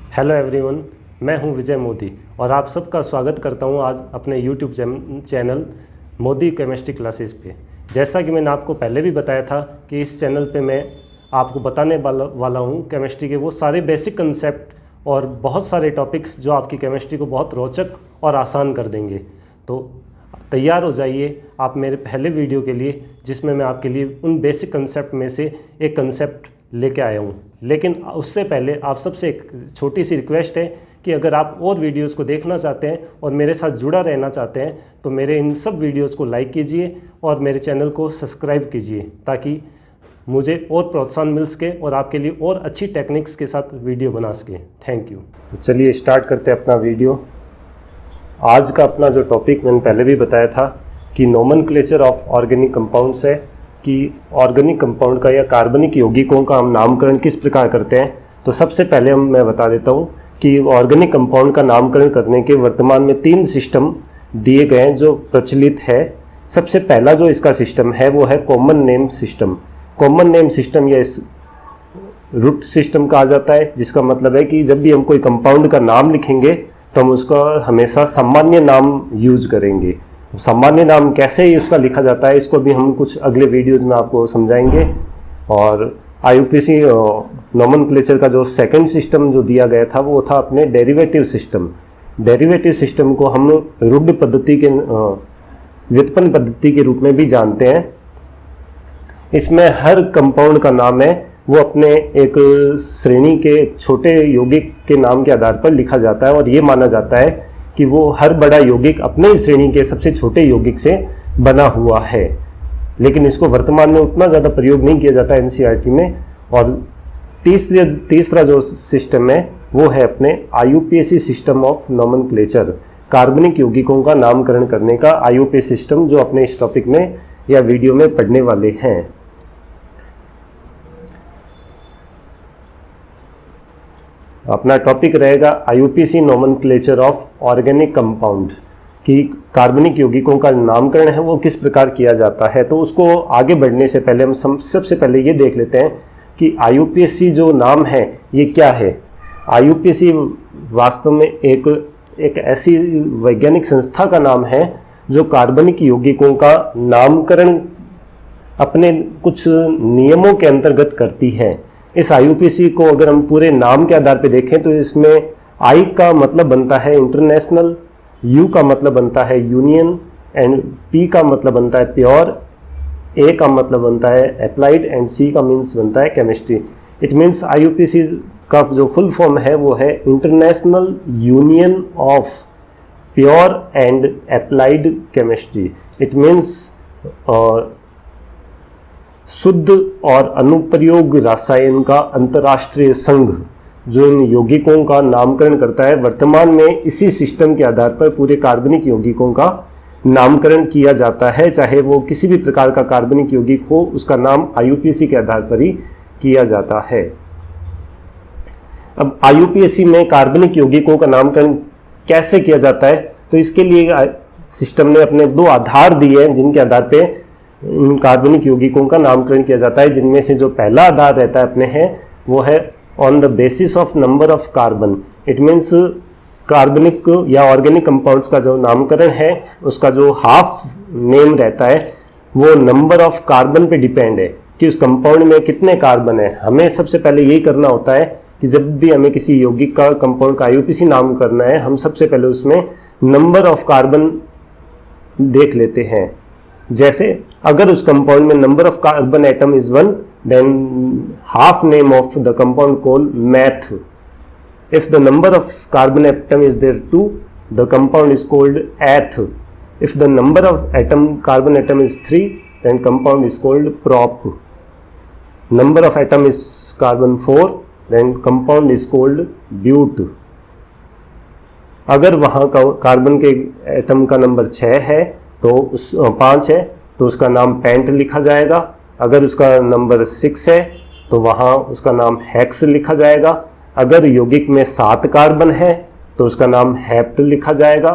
Hello everyone, मैं हूं विजय मोदी और आप सबका स्वागत करता हूं आज अपने YouTube channel Modi chemistry classes पे। जैसा कि मैंने आपको पहले भी बताया था कि इस चैनल पे मैं आपको बताने वाला हूं केमिस्ट्री के वो सारे बेसिक कंसेप्ट और बहुत सारे टॉपिक्स जो आपकी केमिस्ट्री को बहुत रोचक और आसान कर देंगे। तो तैयार हो जाइए आप मेरे पहले वीडियो के लिए, जिसमें मैं आपके लिए उन बेसिक कंसेप्ट में से एक कंसेप्ट लेके आया हूँ। लेकिन उससे पहले आप सबसे एक छोटी सी रिक्वेस्ट है कि अगर आप और वीडियोस को देखना चाहते हैं और मेरे साथ जुड़ा रहना चाहते हैं तो मेरे इन सब वीडियोस को लाइक कीजिए और मेरे चैनल को सब्सक्राइब कीजिए, ताकि मुझे और प्रोत्साहन मिल सके और आपके लिए और अच्छी टेक्निक्स के साथ वीडियो बना सके। Thank you. तो चलिए स्टार्ट करते हैं अपना वीडियो। आज का अपना जो टॉपिक मैंने पहले भी बताया था कि नोमेनक्लेचर ऑफ ऑर्गेनिक कंपाउंड्स है, कि ऑर्गेनिक कंपाउंड का या कार्बनिक यौगिकों का हम नामकरण किस प्रकार करते हैं। तो सबसे पहले मैं बता देता हूँ कि ऑर्गेनिक कंपाउंड का नामकरण करने के वर्तमान में 3 सिस्टम दिए गए हैं जो प्रचलित है। सबसे पहला जो इसका सिस्टम है वो है common name system. Common name system या इस रूट सिस्टम कहा जाता है, जिसका मतलब है कि जब भी हम कोई कंपाउंड का नाम लिखेंगे तो हम उसका हमेशा सामान्य नाम यूज करेंगे। सामान्य नाम कैसे ही उसका लिखा जाता है इसको भी हम कुछ अगले वीडियोस में आपको समझाएंगे। और आईयूपीएसी नोमेनक्लेचर का जो सेकंड सिस्टम जो दिया गया था वो था अपने डेरिवेटिव सिस्टम। डेरिवेटिव सिस्टम को हम रूढ़ पद्धति के व्युत्पन्न पद्धति के रूप में भी जानते हैं। इसमें हर कंपाउंड का नाम है वो अपने एक श्रेणी के छोटे यौगिक के नाम के आधार पर लिखा जाता है, और ये माना जाता है कि वो हर बड़ा यौगिक अपने श्रेणी के सबसे छोटे यौगिक से बना हुआ है। लेकिन इसको वर्तमान में उतना ज़्यादा प्रयोग नहीं किया जाता एनसीईआरटी में। और तीसरा जो सिस्टम है वो है अपने आईयूपीएसी सिस्टम ऑफ नोमेनक्लेचर, कार्बनिक यौगिकों का नामकरण करने का आईयूपीएसी सिस्टम, जो अपने इस टॉपिक में या वीडियो में पढ़ने वाले हैं। अपना टॉपिक रहेगा IUPAC nomenclature of organic compound, कि कार्बनिक यौगिकों का नामकरण है वो किस प्रकार किया जाता है। तो उसको आगे बढ़ने से पहले हम सबसे पहले ये देख लेते हैं कि आईयूपीएसी जो नाम है ये क्या है। आईयूपीएसी वास्तव में एक ऐसी वैज्ञानिक संस्था का नाम है जो कार्बनिक यौगिकों का नामकरण अपने कुछ नियमों के अंतर्गत करती है। इस आईयूपीएसी को अगर हम पूरे नाम के आधार पर देखें तो इसमें आई का मतलब बनता है इंटरनेशनल, यू का मतलब बनता है यूनियन, एंड पी का मतलब बनता है प्योर, ए का मतलब बनता है अप्लाइड, एंड सी का मीन्स बनता है केमिस्ट्री। इट मीन्स आईयूपीएसी का जो फुल फॉर्म है वो है international union of pure and applied chemistry. It means शुद्ध और अनुप्रयोग रसायन का अंतर्राष्ट्रीय संघ जो इन यौगिकों का नामकरण करता है। वर्तमान में इसी सिस्टम के आधार पर पूरे कार्बनिक यौगिकों का नामकरण किया जाता है। चाहे वो किसी भी प्रकार का कार्बनिक यौगिक हो, उसका नाम आईयूपीएसी के आधार पर ही किया जाता है। अब आईयूपीएसी में कार्बनिक यौगिकों का नामकरण कैसे किया जाता है, तो इसके लिए सिस्टम ने अपने 2 आधार दिए हैं जिनके आधार पर इन कार्बनिक यौगिकों का नामकरण किया जाता है। जिनमें से जो पहला आधार रहता है अपने है वो है on the basis of number of carbon. It means कार्बनिक या ऑर्गेनिक कंपाउंड्स का जो नामकरण है उसका जो हाफ नेम रहता है वो नंबर ऑफ कार्बन पे डिपेंड है कि उस कंपाउंड में कितने कार्बन है। हमें सबसे पहले यही करना होता है कि जब भी हमें किसी यौगिक का कंपाउंड का आईयूपीएसी नाम करना है, हम सबसे पहले उसमें नंबर ऑफ कार्बन देख लेते हैं। जैसे अगर उस कंपाउंड में number of carbon atom is 1, then half name of the compound called meth. If the number of carbon atom is there 2, the compound is called eth. If the number of carbon atom is 3, then compound is called prop. Number of atom is carbon 4, then compound is called but. अगर वहाँ का carbon के atom का number 6 है तो 5 है तो उसका नाम पेंट लिखा जाएगा। अगर उसका नंबर 6 है तो वहाँ उसका नाम हेक्स लिखा जाएगा। अगर यौगिक में 7 कार्बन है तो उसका नाम हेप्ट लिखा जाएगा।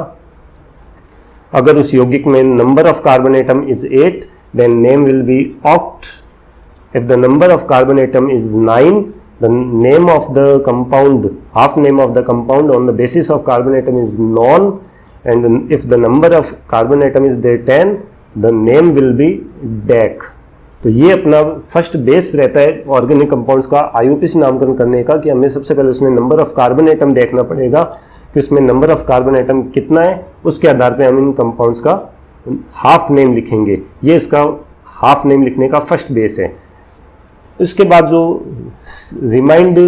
अगर उस यौगिक में number of carbon atom is 8, then name will be oct. If the number of carbon atom is 9, the name of the compound, half name of the compound on the basis of carbon atom is known, and if the number of carbon atom is there 10, the name will be DAC। तो ये अपना first base रहता है organic compounds का IUPAC नामकरण करने का, कि हमें सबसे पहले उसमें नंबर ऑफ कार्बन एटम देखना पड़ेगा कि उसमें नंबर ऑफ कार्बन एटम कितना है, उसके आधार पे हम इन कंपाउंड्स का हाफ नेम लिखेंगे। ये इसका हाफ नेम लिखने का फर्स्ट बेस है। इसके बाद जो रिमाइंड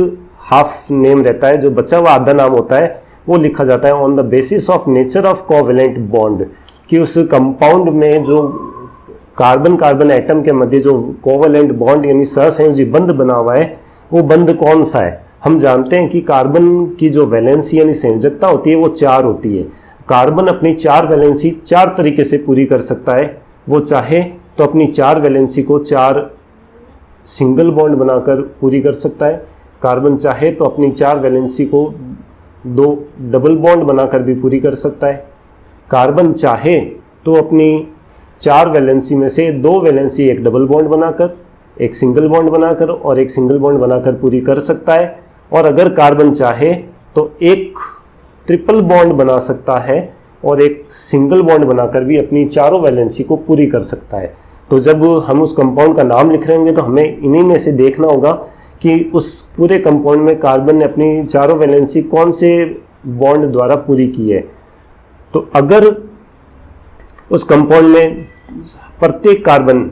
हाफ नेम रहता है, जो बचा हुआ आधा नाम होता है, वो लिखा जाता है on the basis of nature of covalent bond, कि उस कंपाउंड में जो कार्बन कार्बन एटम के मध्य जो कोवेलेंट बॉन्ड यानी सहसंयोजी बंध बना हुआ है, वो बंध कौन सा है। हम जानते हैं कि कार्बन की जो वैलेंसी यानी संयोजकता होती है वो 4 होती है। कार्बन अपनी 4 वैलेंसी 4 तरीके से पूरी कर सकता है। वो चाहे तो अपनी 4 वैलेंसी को 4 सिंगल बॉन्ड बनाकर पूरी कर सकता है। कार्बन चाहे तो अपनी 4 वैलेंसी को 2 डबल बॉन्ड बनाकर भी पूरी कर सकता है। कार्बन चाहे तो अपनी 4 वैलेंसी में से 2 वैलेंसी एक डबल बॉन्ड बनाकर, एक सिंगल बॉन्ड बनाकर और एक सिंगल बॉन्ड बनाकर पूरी कर सकता है। और अगर कार्बन चाहे तो एक ट्रिपल बॉन्ड बना सकता है और एक सिंगल बॉन्ड बनाकर भी अपनी 4 वैलेंसी को पूरी कर सकता है। तो जब हम उस कंपाउंड का नाम लिख रहे होंगे तो हमें इन्हीं में से देखना होगा कि उस पूरे कंपाउंड में कार्बन ने अपनी 4 वैलेंसी कौन से बॉन्ड द्वारा पूरी की है। तो अगर उस कंपाउंड में प्रत्येक कार्बन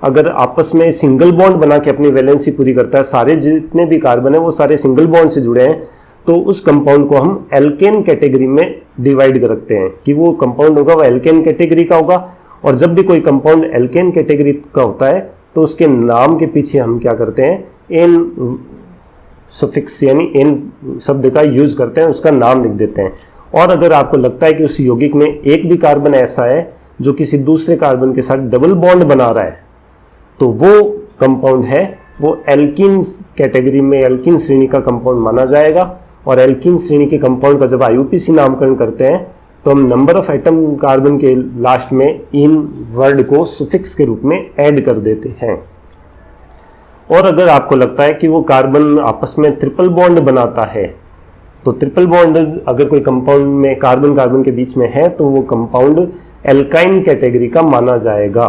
अगर आपस में सिंगल बॉन्ड बना के अपनी वैलेंसी पूरी करता है, सारे जितने भी कार्बन है वो सारे सिंगल बॉन्ड से जुड़े हैं, तो उस कंपाउंड को हम एल्केन कैटेगरी में डिवाइड कर रखते हैं कि वो कंपाउंड होगा वो एल्केन कैटेगरी का होगा। और जब भी कोई कंपाउंड एल्केन कैटेगरी का होता है तो उसके नाम के पीछे हम क्या करते हैं, एन सफिक्स यानी एन शब्द का यूज करते हैं, उसका नाम लिख देते हैं। और अगर आपको लगता है कि उस यौगिक में एक भी कार्बन ऐसा है जो किसी दूसरे कार्बन के साथ डबल बॉन्ड बना रहा है, तो वो कंपाउंड है वो एल्कीन कैटेगरी में एल्कीन श्रेणी का कंपाउंड माना जाएगा। और एल्कीन श्रेणी के कंपाउंड का जब IUPAC नामकरण करते हैं तो हम नंबर ऑफ एटम कार्बन के लास्ट में इन वर्ड को सुफिक्स के रूप में ऐड कर देते हैं। और अगर आपको लगता है कि वो कार्बन आपस में ट्रिपल बॉन्ड बनाता है, तो ट्रिपल बॉन्ड अगर कोई कंपाउंड में कार्बन कार्बन के बीच में है तो वो कंपाउंड एल्काइन कैटेगरी का माना जाएगा।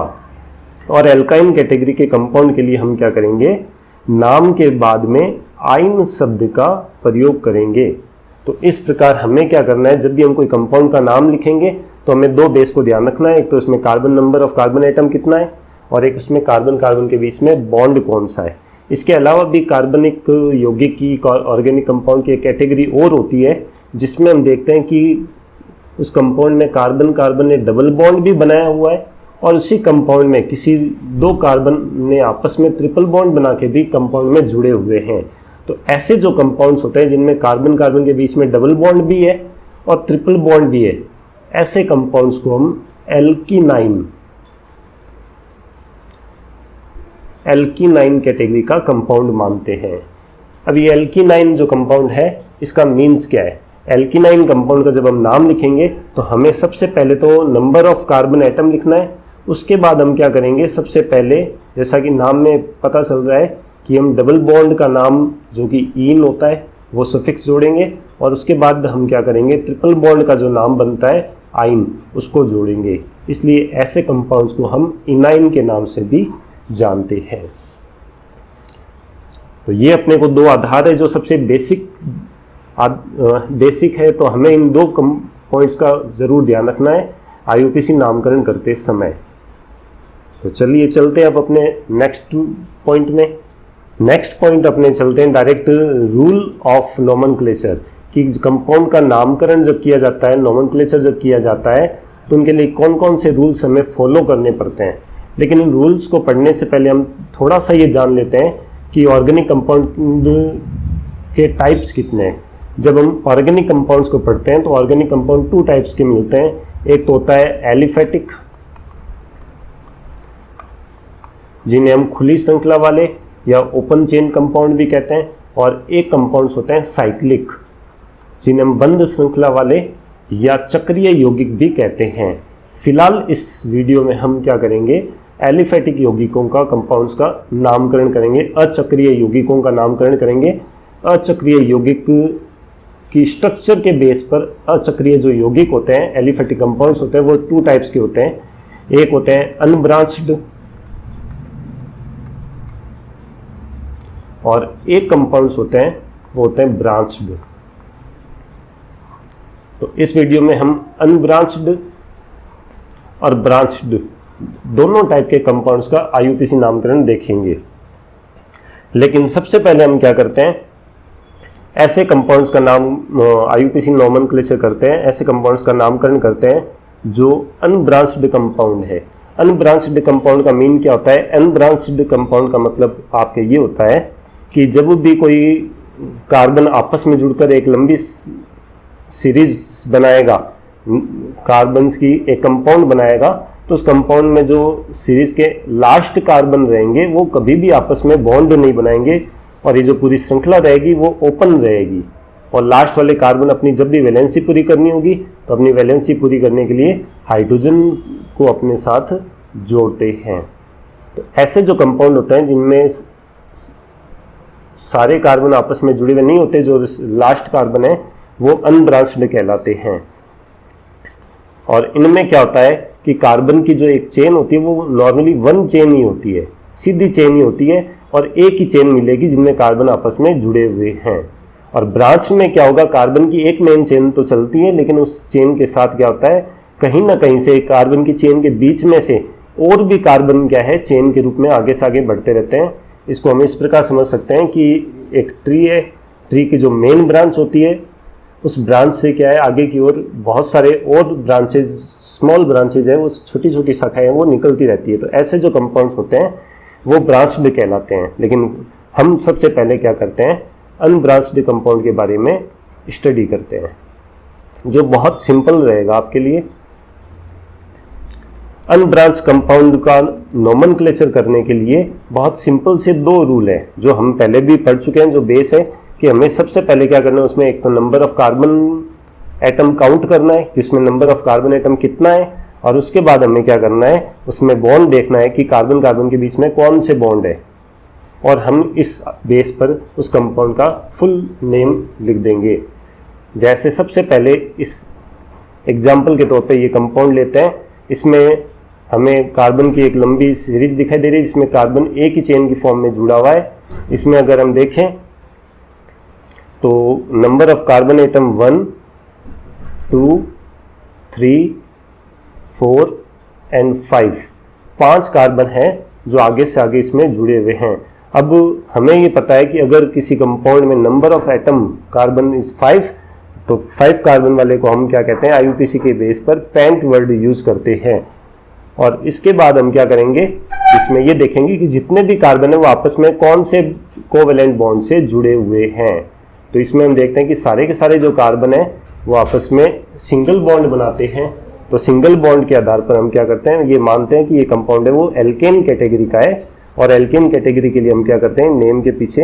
और एल्काइन कैटेगरी के कंपाउंड के लिए हम क्या करेंगे, नाम के बाद में आइन शब्द का प्रयोग करेंगे। तो इस प्रकार हमें क्या करना है, जब भी हम कोई कंपाउंड का नाम लिखेंगे तो हमें 2 बेस को ध्यान रखना है। एक तो इसमें carbon number of carbon atom कितना है और एक उसमें कार्बन कार्बन के बीच में बॉन्ड कौन सा है। इसके अलावा भी कार्बनिक यौगिक की ऑर्गेनिक कंपाउंड की कैटेगरी और होती है जिसमें हम देखते हैं कि उस कंपाउंड में कार्बन कार्बन ने डबल बॉन्ड भी बनाया हुआ है और उसी कंपाउंड में किसी 2 कार्बन ने आपस में ट्रिपल बॉन्ड बना के भी कंपाउंड में जुड़े हुए हैं। तो ऐसे जो कंपाउंड्स होते हैं जिनमें कार्बन कार्बन के बीच में डबल बॉन्ड भी है और ट्रिपल बॉन्ड भी है, ऐसे कंपाउंड्स को हम एल्कीनाइन कैटेगरी का कंपाउंड मानते हैं। अब ये एल्कीनाइन जो कंपाउंड है इसका मीन्स क्या है। एल्कीनाइन कंपाउंड का जब हम नाम लिखेंगे तो हमें सबसे पहले तो नंबर ऑफ कार्बन एटम लिखना है। उसके बाद हम क्या करेंगे, सबसे पहले जैसा कि नाम में पता चल रहा है कि हम डबल बॉन्ड का नाम जो कि ईन होता है वो सफिक्स जोड़ेंगे और उसके बाद हम क्या करेंगे, ट्रिपल बॉन्ड का जो नाम बनता है आइन उसको जोड़ेंगे। इसलिए ऐसे कंपाउंड्स को हम इनाइन के नाम से भी जानते हैं। तो ये अपने को 2 आधार है जो सबसे बेसिक है, तो हमें इन 2 पॉइंट्स का ज़रूर ध्यान रखना है IUPAC नामकरण करते समय। तो चलिए चलते हैं अब अपने नेक्स्ट पॉइंट में। नेक्स्ट पॉइंट अपने चलते हैं डायरेक्ट रूल ऑफ नोमेनक्लेचर, कि कंपाउंड का नामकरण जब किया जाता है, नोमेनक्लेचर जब किया जाता है तो उनके लिए कौन कौन से रूल्स हमें फॉलो करने पड़ते हैं। लेकिन इन रूल्स को पढ़ने से पहले हम थोड़ा सा ये जान लेते हैं कि ऑर्गेनिक कंपाउंड के टाइप्स कितने हैं। जब हम ऑर्गेनिक कंपाउंड्स को पढ़ते हैं तो ऑर्गेनिक कंपाउंड 2 टाइप्स के मिलते हैं। एक तो होता है एलिफेटिक, जिन्हें हम खुली श्रृंखला वाले या ओपन चेन कंपाउंड भी कहते हैं, और एक कंपाउंड्स होते हैं साइक्लिक, जिन्हें हम बंद श्रृंखला वाले या चक्रीय यौगिक भी कहते हैं। फिलहाल इस वीडियो में हम क्या करेंगे, एलिफेटिक यौगिकों का कंपाउंड्स का नामकरण करेंगे, अचक्रीय यौगिकों का नामकरण करेंगे। अचक्रीय यौगिक की स्ट्रक्चर के बेस पर अचक्रीय जो यौगिक होते हैं, एलिफेटिक कंपाउंड्स होते हैं, वो 2 टाइप्स के होते हैं। एक होते हैं अनब्रांच्ड और एक कंपाउंड्स होते हैं वो होते हैं ब्रांच्ड। तो इस वीडियो में हम अनब्रांच्ड और ब्रांच्ड दोनों टाइप के कंपाउंड्स का आईयूपीसी नामकरण देखेंगे। लेकिन सबसे पहले हम क्या करते हैं, ऐसे कंपाउंड्स का नाम आईयूपीसी नोमेनक्लेचर करते हैं, ऐसे कंपाउंड्स का नामकरण करते हैं जो अनब्रांच्ड कंपाउंड है। अनब्रांच्ड कंपाउंड का मीन क्या होता है? अनब्रांच्ड कंपाउंड का मतलब आपके ये होता है कि जब भी कोई कार्बन आपस में जुड़कर एक लंबी सीरीज बनाएगा, कार्बन्स की एक कंपाउंड बनाएगा, तो उस कंपाउंड में जो सीरीज के लास्ट कार्बन रहेंगे वो कभी भी आपस में बॉन्ड नहीं बनाएंगे और ये जो पूरी श्रृंखला रहेगी वो ओपन रहेगी। और लास्ट वाले कार्बन अपनी जब भी वैलेंसी पूरी करनी होगी तो अपनी वैलेंसी पूरी करने के लिए हाइड्रोजन को अपने साथ जोड़ते हैं। तो ऐसे जो कंपाउंड होते हैं जिनमें सारे कार्बन आपस में जुड़े हुए नहीं होते, जो लास्ट कार्बन है वो अनब्रांच्ड कहलाते हैं। और इनमें क्या होता है कि कार्बन की जो एक चेन होती है वो नॉर्मली 1 चेन ही होती है, सीधी चेन ही होती है और एक ही चेन मिलेगी जिनमें कार्बन आपस में जुड़े हुए हैं। और ब्रांच में क्या होगा, कार्बन की एक मेन चेन तो चलती है लेकिन उस चेन के साथ क्या होता है, कहीं ना कहीं से कार्बन की चेन के बीच में से और भी कार्बन क्या है, चेन के रूप में आगे से आगे बढ़ते रहते हैं। इसको हम इस प्रकार समझ सकते हैं कि एक ट्री है, ट्री की जो मेन ब्रांच होती है उस ब्रांच से क्या है, आगे की ओर बहुत सारे और ब्रांचेज, स्मॉल ब्रांचेज है, वो छोटी छोटी शाखाएं वो निकलती रहती है। तो ऐसे जो कंपाउंड्स होते हैं वो ब्रांच्ड कहलाते हैं। लेकिन हम सबसे पहले क्या करते हैं, अनब्रांच्ड कंपाउंड के बारे में स्टडी करते हैं, जो बहुत सिंपल रहेगा आपके लिए। अनब्रांच कंपाउंड का नोमेनक्लेचर करने के लिए बहुत सिंपल से 2 रूल है जो हम पहले भी पढ़ चुके हैं, जो बेस है कि हमें सबसे पहले क्या करना है, उसमें एक तो number of carbon atom count करना है कि उसमें नंबर ऑफ कार्बन एटम कितना है, और उसके बाद हमें क्या करना है, उसमें बॉन्ड देखना है कि कार्बन कार्बन के बीच में कौन से बॉन्ड है, और हम इस बेस पर उस कंपाउंड का फुल नेम लिख देंगे। जैसे सबसे पहले इस एग्जाम्पल के तौर पे ये कंपाउंड लेते हैं, इसमें हमें कार्बन की एक लंबी सीरीज दिखाई दे रही है जिसमें कार्बन एक ही चेन की फॉर्म में जुड़ा हुआ है। इसमें अगर हम देखें तो number of carbon atom 1, 2, 3, 4 and 5 carbon हैं जो आगे से आगे इसमें जुड़े हुए हैं। अब हमें ये पता है कि अगर किसी कंपाउंड में number of atom carbon is 5, तो 5 कार्बन वाले को हम क्या कहते हैं, आईयूपीसी के बेस पर पेंट वर्ड यूज करते हैं। और इसके बाद हम क्या करेंगे, इसमें ये देखेंगे कि जितने भी कार्बन है वो आपस में कौन से कोवेलेंट बॉन्ड से जुड़े हुए हैं। तो इसमें हम देखते हैं कि सारे के सारे जो कार्बन है वो आपस में सिंगल बॉन्ड बनाते हैं। तो सिंगल बॉन्ड के आधार पर हम क्या करते हैं, ये मानते हैं कि ये कंपाउंड है वो एल्केन कैटेगरी का है। और एल्केन कैटेगरी के लिए हम क्या करते हैं, नेम के पीछे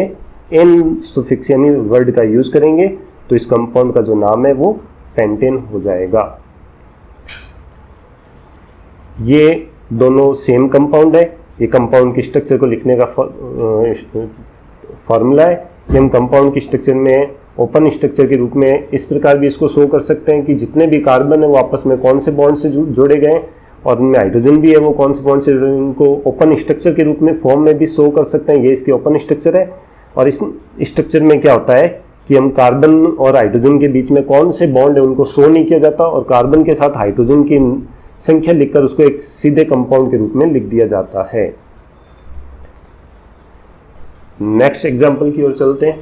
एन सुफिक्स यानी वर्ड का यूज करेंगे। तो इस कंपाउंड का जो नाम है वो पेंटेन हो जाएगा। ये दोनों सेम कंपाउंड है। ये कंपाउंड की स्ट्रक्चर को लिखने का फॉर्मूला है। कि हम कंपाउंड की स्ट्रक्चर में ओपन स्ट्रक्चर के रूप में इस प्रकार भी इसको शो कर सकते हैं कि जितने भी कार्बन है वो आपस में कौन से बॉन्ड से जोड़े गए, और उनमें हाइड्रोजन भी है वो कौन से बॉन्ड से जुड़े, इनको ओपन स्ट्रक्चर के रूप में फॉर्म में भी शो कर सकते हैं। ये इसके ओपन स्ट्रक्चर है। और इस स्ट्रक्चर में क्या होता है कि हम कार्बन और हाइड्रोजन के बीच में कौन से बॉन्ड है उनको शो नहीं किया जाता, और कार्बन के साथ हाइड्रोजन की संख्या लिखकर उसको एक सीधे कंपाउंड के रूप में लिख दिया जाता है। नेक्स्ट एग्जाम्पल की ओर चलते हैं।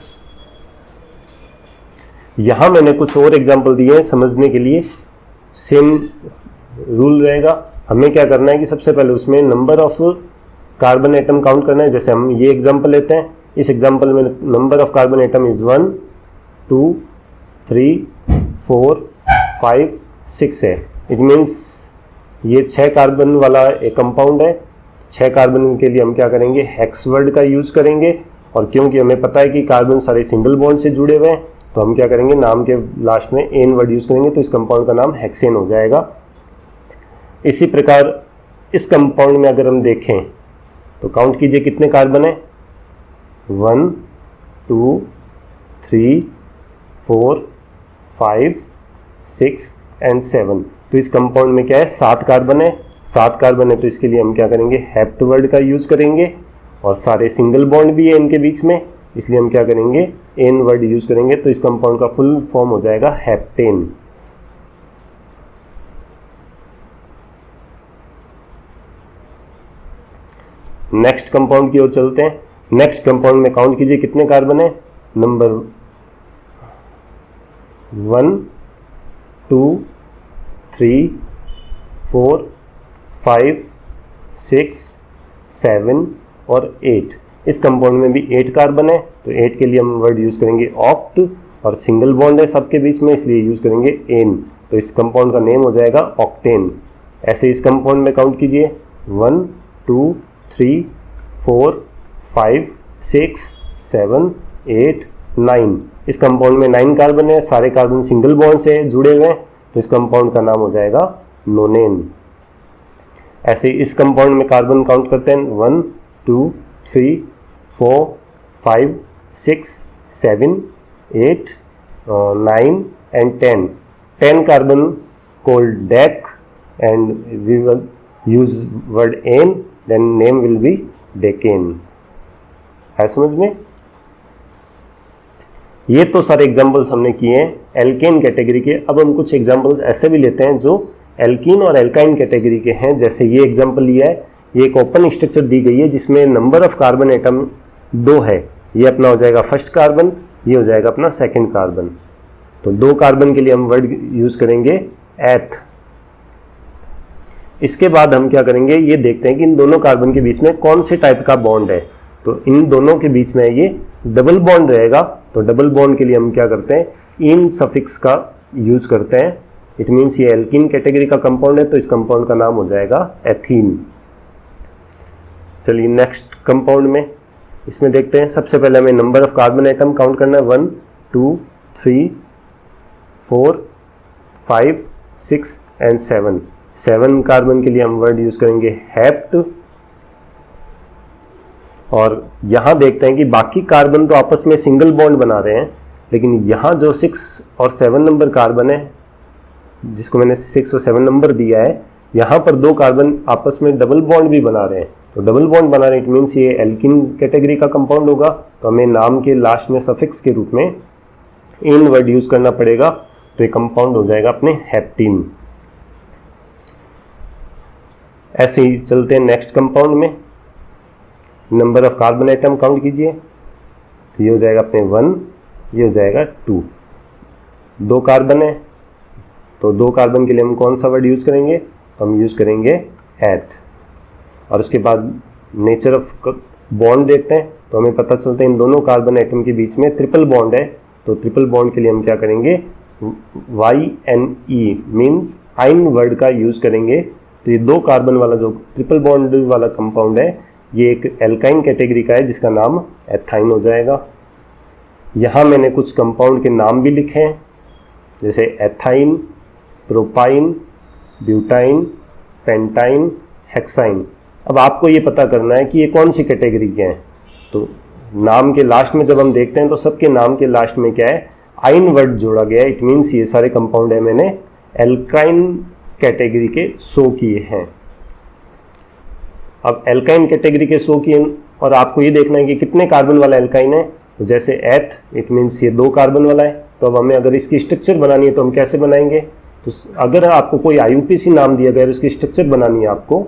यहां मैंने कुछ और एग्जाम्पल दिए हैं समझने के लिए, सेम रूल रहेगा। हमें क्या करना है कि सबसे पहले उसमें number of carbon atom count करना है। जैसे हम ये एग्जाम्पल लेते हैं, इस एग्जाम्पल में number of carbon atom is 1, 2, 3, 4, 5, 6 है। इट मीन्स ये 6 कार्बन वाला एक कंपाउंड है। 6 कार्बन के लिए हम क्या करेंगे, हेक्स वर्ड का यूज करेंगे। और क्योंकि हमें पता है कि कार्बन सारे सिंगल बॉन्ड से जुड़े हुए हैं तो हम क्या करेंगे, नाम के लास्ट में एन वर्ड यूज करेंगे, तो इस कंपाउंड का नाम हेक्सेन हो जाएगा। इसी प्रकार इस कंपाउंड में अगर हम देखें तो काउंट कीजिए कितने कार्बन है, 1 2 3 4 5 6 एंड 7। तो इस कंपाउंड में क्या है, 7 कार्बन है। 7 कार्बन है तो इसके लिए हम क्या करेंगे, हेप्ट वर्ड का यूज करेंगे, और सारे सिंगल बॉन्ड भी है इनके बीच में, इसलिए हम क्या करेंगे, एन वर्ड यूज करेंगे। तो इस कंपाउंड का फुल फॉर्म हो जाएगा हेप्टेन। नेक्स्ट कंपाउंड की ओर चलते हैं। नेक्स्ट कंपाउंड में काउंट कीजिए कितने कार्बन है, नंबर 1 2 3 4 5 6 7 और 8। इस कंपाउंड में भी 8 कार्बन है, तो 8 के लिए हम वर्ड यूज करेंगे ऑक्ट, और सिंगल बॉन्ड है सबके बीच में, इसलिए यूज करेंगे एन। तो इस कंपाउंड का नेम हो जाएगा ऑक्टेन। ऐसे इस कंपाउंड में काउंट कीजिए 1 2 3 4 5 6 7 8 9। इस कंपाउंड में 9 कार्बन है, सारे कार्बन सिंगल बॉन्ड से जुड़े हुए हैं, तो इस कंपाउंड का नाम हो जाएगा नोनेन। ऐसे इस कंपाउंड में कार्बन काउंट करते हैं 1 2 3 4 5 6 7 8 9 and 10। 10 carbon called DEC and we will use word N, then name will be decane। है समझ में? ये तो सारे एग्जाम्पल्स हमने किए हैं एल्केन कैटेगरी के। अब हम कुछ एग्जाम्पल्स ऐसे भी लेते हैं जो एल्कीन और एल्काइन कैटेगरी के हैं। जैसे ये एग्जाम्पल लिया है, ये एक ओपन स्ट्रक्चर दी गई है जिसमें नंबर ऑफ कार्बन एटम 2 है। ये अपना हो जाएगा फर्स्ट कार्बन, ये हो जाएगा अपना सेकंड कार्बन। तो 2 कार्बन के लिए हम वर्ड यूज करेंगे एथ। इसके बाद हम क्या करेंगे, ये देखते हैं कि इन दोनों कार्बन के बीच में कौन से टाइप का बॉन्ड है। तो इन दोनों के बीच में ये डबल बॉन्ड रहेगा। तो डबल बॉन्ड के लिए हम क्या करते हैं, इन सफिक्स का यूज करते हैं। इट मीन्स ये एल्कीन कैटेगरी का कंपाउंड है, तो इस कंपाउंड का नाम हो जाएगा एथीन। चलिए नेक्स्ट कंपाउंड में इसमें देखते हैं। सबसे पहले हमें number of carbon atom count करना है 1 2 3 4 5 6 एंड 7। 7 कार्बन के लिए हम वर्ड यूज करेंगे हेप्ट। और यहां देखते हैं कि बाकी कार्बन तो आपस में सिंगल बॉन्ड बना रहे हैं, लेकिन यहां जो 6 और 7 नंबर कार्बन है, जिसको मैंने 6 और 7 नंबर दिया है, यहाँ पर 2 कार्बन आपस में डबल बॉन्ड भी बना रहे हैं। तो डबल बॉन्ड बना रहे हैं, इट मीन्स ये एल्किन कैटेगरी का कंपाउंड होगा। तो हमें नाम के लास्ट में सफिक्स के रूप में इन वर्ड यूज करना पड़ेगा। तो ये कंपाउंड हो जाएगा अपने हेप्टीन। ऐसे ही चलते हैं नेक्स्ट कंपाउंड में। Number of carbon atom count कीजिए, तो ये हो जाएगा अपने 1, ये हो जाएगा 2। 2 कार्बन है, तो 2 कार्बन के लिए हम कौन सा वर्ड यूज करेंगे, तो हम यूज करेंगे एथ। और उसके बाद नेचर ऑफ बॉन्ड देखते हैं, तो हमें पता चलता है इन दोनों कार्बन एटम के बीच में ट्रिपल बॉन्ड है। तो ट्रिपल बॉन्ड के लिए हम क्या करेंगे, YNE मीन्स आइन वर्ड का यूज करेंगे। तो ये 2 कार्बन वाला जो ट्रिपल बॉन्ड वाला कंपाउंड है, ये एक एल्काइन कैटेगरी का है जिसका नाम एथाइन हो जाएगा। यहाँ मैंने कुछ कंपाउंड के नाम भी लिखे हैं, जैसे ethyne, propyne, butyne, pentyne, hexyne. अब आपको ये पता करना है कि ये कौन सी कैटेगरी के हैं। तो नाम के लास्ट में जब हम देखते हैं तो सबके नाम के लास्ट में क्या है, आइन वर्ड जोड़ा गया है। इट मीन्स ये सारे कंपाउंड है मैंने एल्काइन कैटेगरी के 100 किए हैं। अब एल्काइन कैटेगरी के 100 किए, और आपको ये देखना है कि कितने कार्बन वाला एल्काइन है। तो जैसे एथ, इट मीन्स ये 2 कार्बन वाला है। तो अब हमें अगर इसकी स्ट्रक्चर बनानी है तो हम कैसे बनाएंगे, तो अगर आपको कोई IUPAC नाम दिया गया है, उसकी स्ट्रक्चर बनानी है आपको,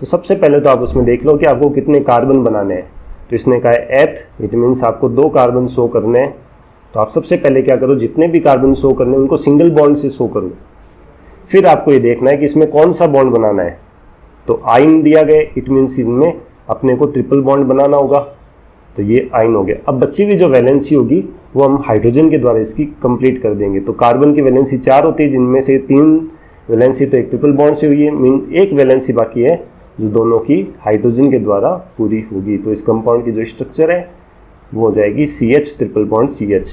तो सबसे पहले तो आप उसमें देख लो कि आपको कितने कार्बन बनाने हैं। तो इसने कहा है एथ, इट मीन्स आपको 2 कार्बन शो करने हैं। तो आप सबसे पहले क्या करो, जितने भी कार्बन शो करने हैं उनको सिंगल बॉन्ड से शो करो। फिर आपको ये देखना है कि इसमें कौन सा बॉन्ड बनाना है। तो आइन दिया गया, इट मीन्स इनमें अपने को ट्रिपल बॉन्ड बनाना होगा। तो ये आइन हो गया। अब बची हुई जो वैलेंसी होगी वो हम हाइड्रोजन के द्वारा इसकी कंप्लीट कर देंगे। तो कार्बन की वैलेंसी 4 होती है, जिनमें से 3 वैलेंसी तो एक ट्रिपल बॉन्ड से हुई है, मीन 1 वैलेंसी बाकी है जो दोनों की हाइड्रोजन के द्वारा पूरी होगी। तो इस कंपाउंड की जो स्ट्रक्चर है वो हो जाएगी CH ट्रिपल बॉन्ड CH।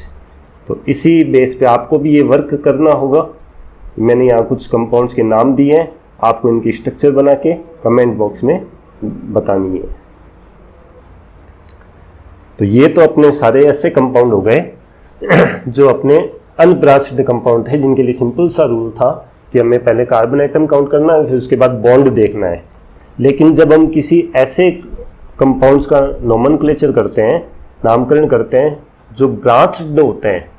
तो इसी बेस पे आपको भी ये वर्क करना होगा। मैंने यहाँ कुछ कंपाउंड्स के नाम दिए हैं, आपको इनकी स्ट्रक्चर बना के कमेंट बॉक्स में बतानी है। तो ये तो अपने सारे ऐसे कंपाउंड हो गए जो अपने अनब्रांच्ड कंपाउंड थे, जिनके लिए सिंपल सा रूल था कि हमें पहले कार्बन आइटम काउंट करना है, फिर उसके बाद बॉन्ड देखना है। लेकिन जब हम किसी ऐसे कंपाउंड्स का नोमेनक्लेचर करते हैं, नामकरण करते हैं जो ब्रांच्ड होते हैं,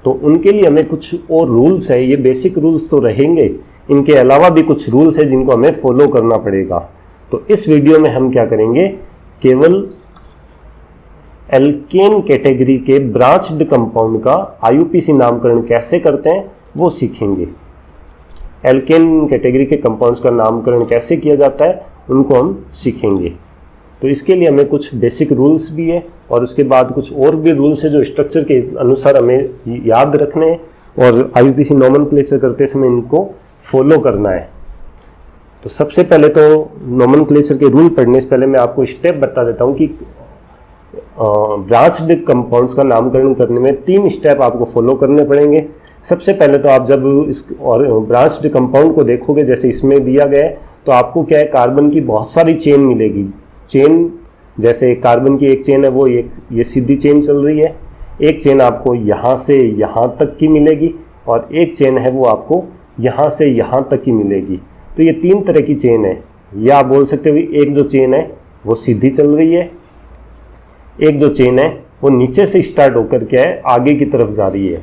तो उनके लिए हमें कुछ और रूल्स है। ये बेसिक रूल्स तो रहेंगे, इनके अलावा भी कुछ रूल्स है जिनको हमें फॉलो करना पड़ेगा। तो इस वीडियो में हम क्या करेंगे, केवल एल्केन कैटेगरी के ब्रांच्ड कंपाउंड का आईयूपीएसी नामकरण कैसे करते हैं वो सीखेंगे। एल्केन कैटेगरी के कंपाउंड्स का नामकरण कैसे किया जाता है उनको हम सीखेंगे। तो इसके लिए हमें कुछ बेसिक रूल्स भी है और उसके बाद कुछ और भी रूल्स है जो स्ट्रक्चर के अनुसार हमें याद रखने हैं और आईयूपीएसी नोमेनक्लेचर करते समय इनको फॉलो करना है। तो सबसे पहले तो नोमेनक्लेचर के रूल पढ़ने से पहले मैं आपको स्टेप बता देता हूँ कि ब्रांच्ड कंपाउंड्स का नामकरण करने में 3 स्टेप आपको फॉलो करने पड़ेंगे। सबसे पहले तो आप जब इस और ब्रांच्ड कंपाउंड को देखोगे, जैसे इसमें दिया गया है, तो आपको क्या है, कार्बन की बहुत सारी चेन मिलेगी। चेन जैसे कार्बन की एक चेन है वो ये सीधी चेन चल रही है, एक चेन आपको यहाँ से यहाँ तक की मिलेगी और एक चेन है वो आपको यहाँ से यहाँ तक की मिलेगी। तो ये 3 तरह की चेन है। या आप बोल सकते हो एक जो चेन है वो सीधी चल रही है, एक जो चेन है वो नीचे से स्टार्ट होकर क्या है आगे की तरफ जा रही है।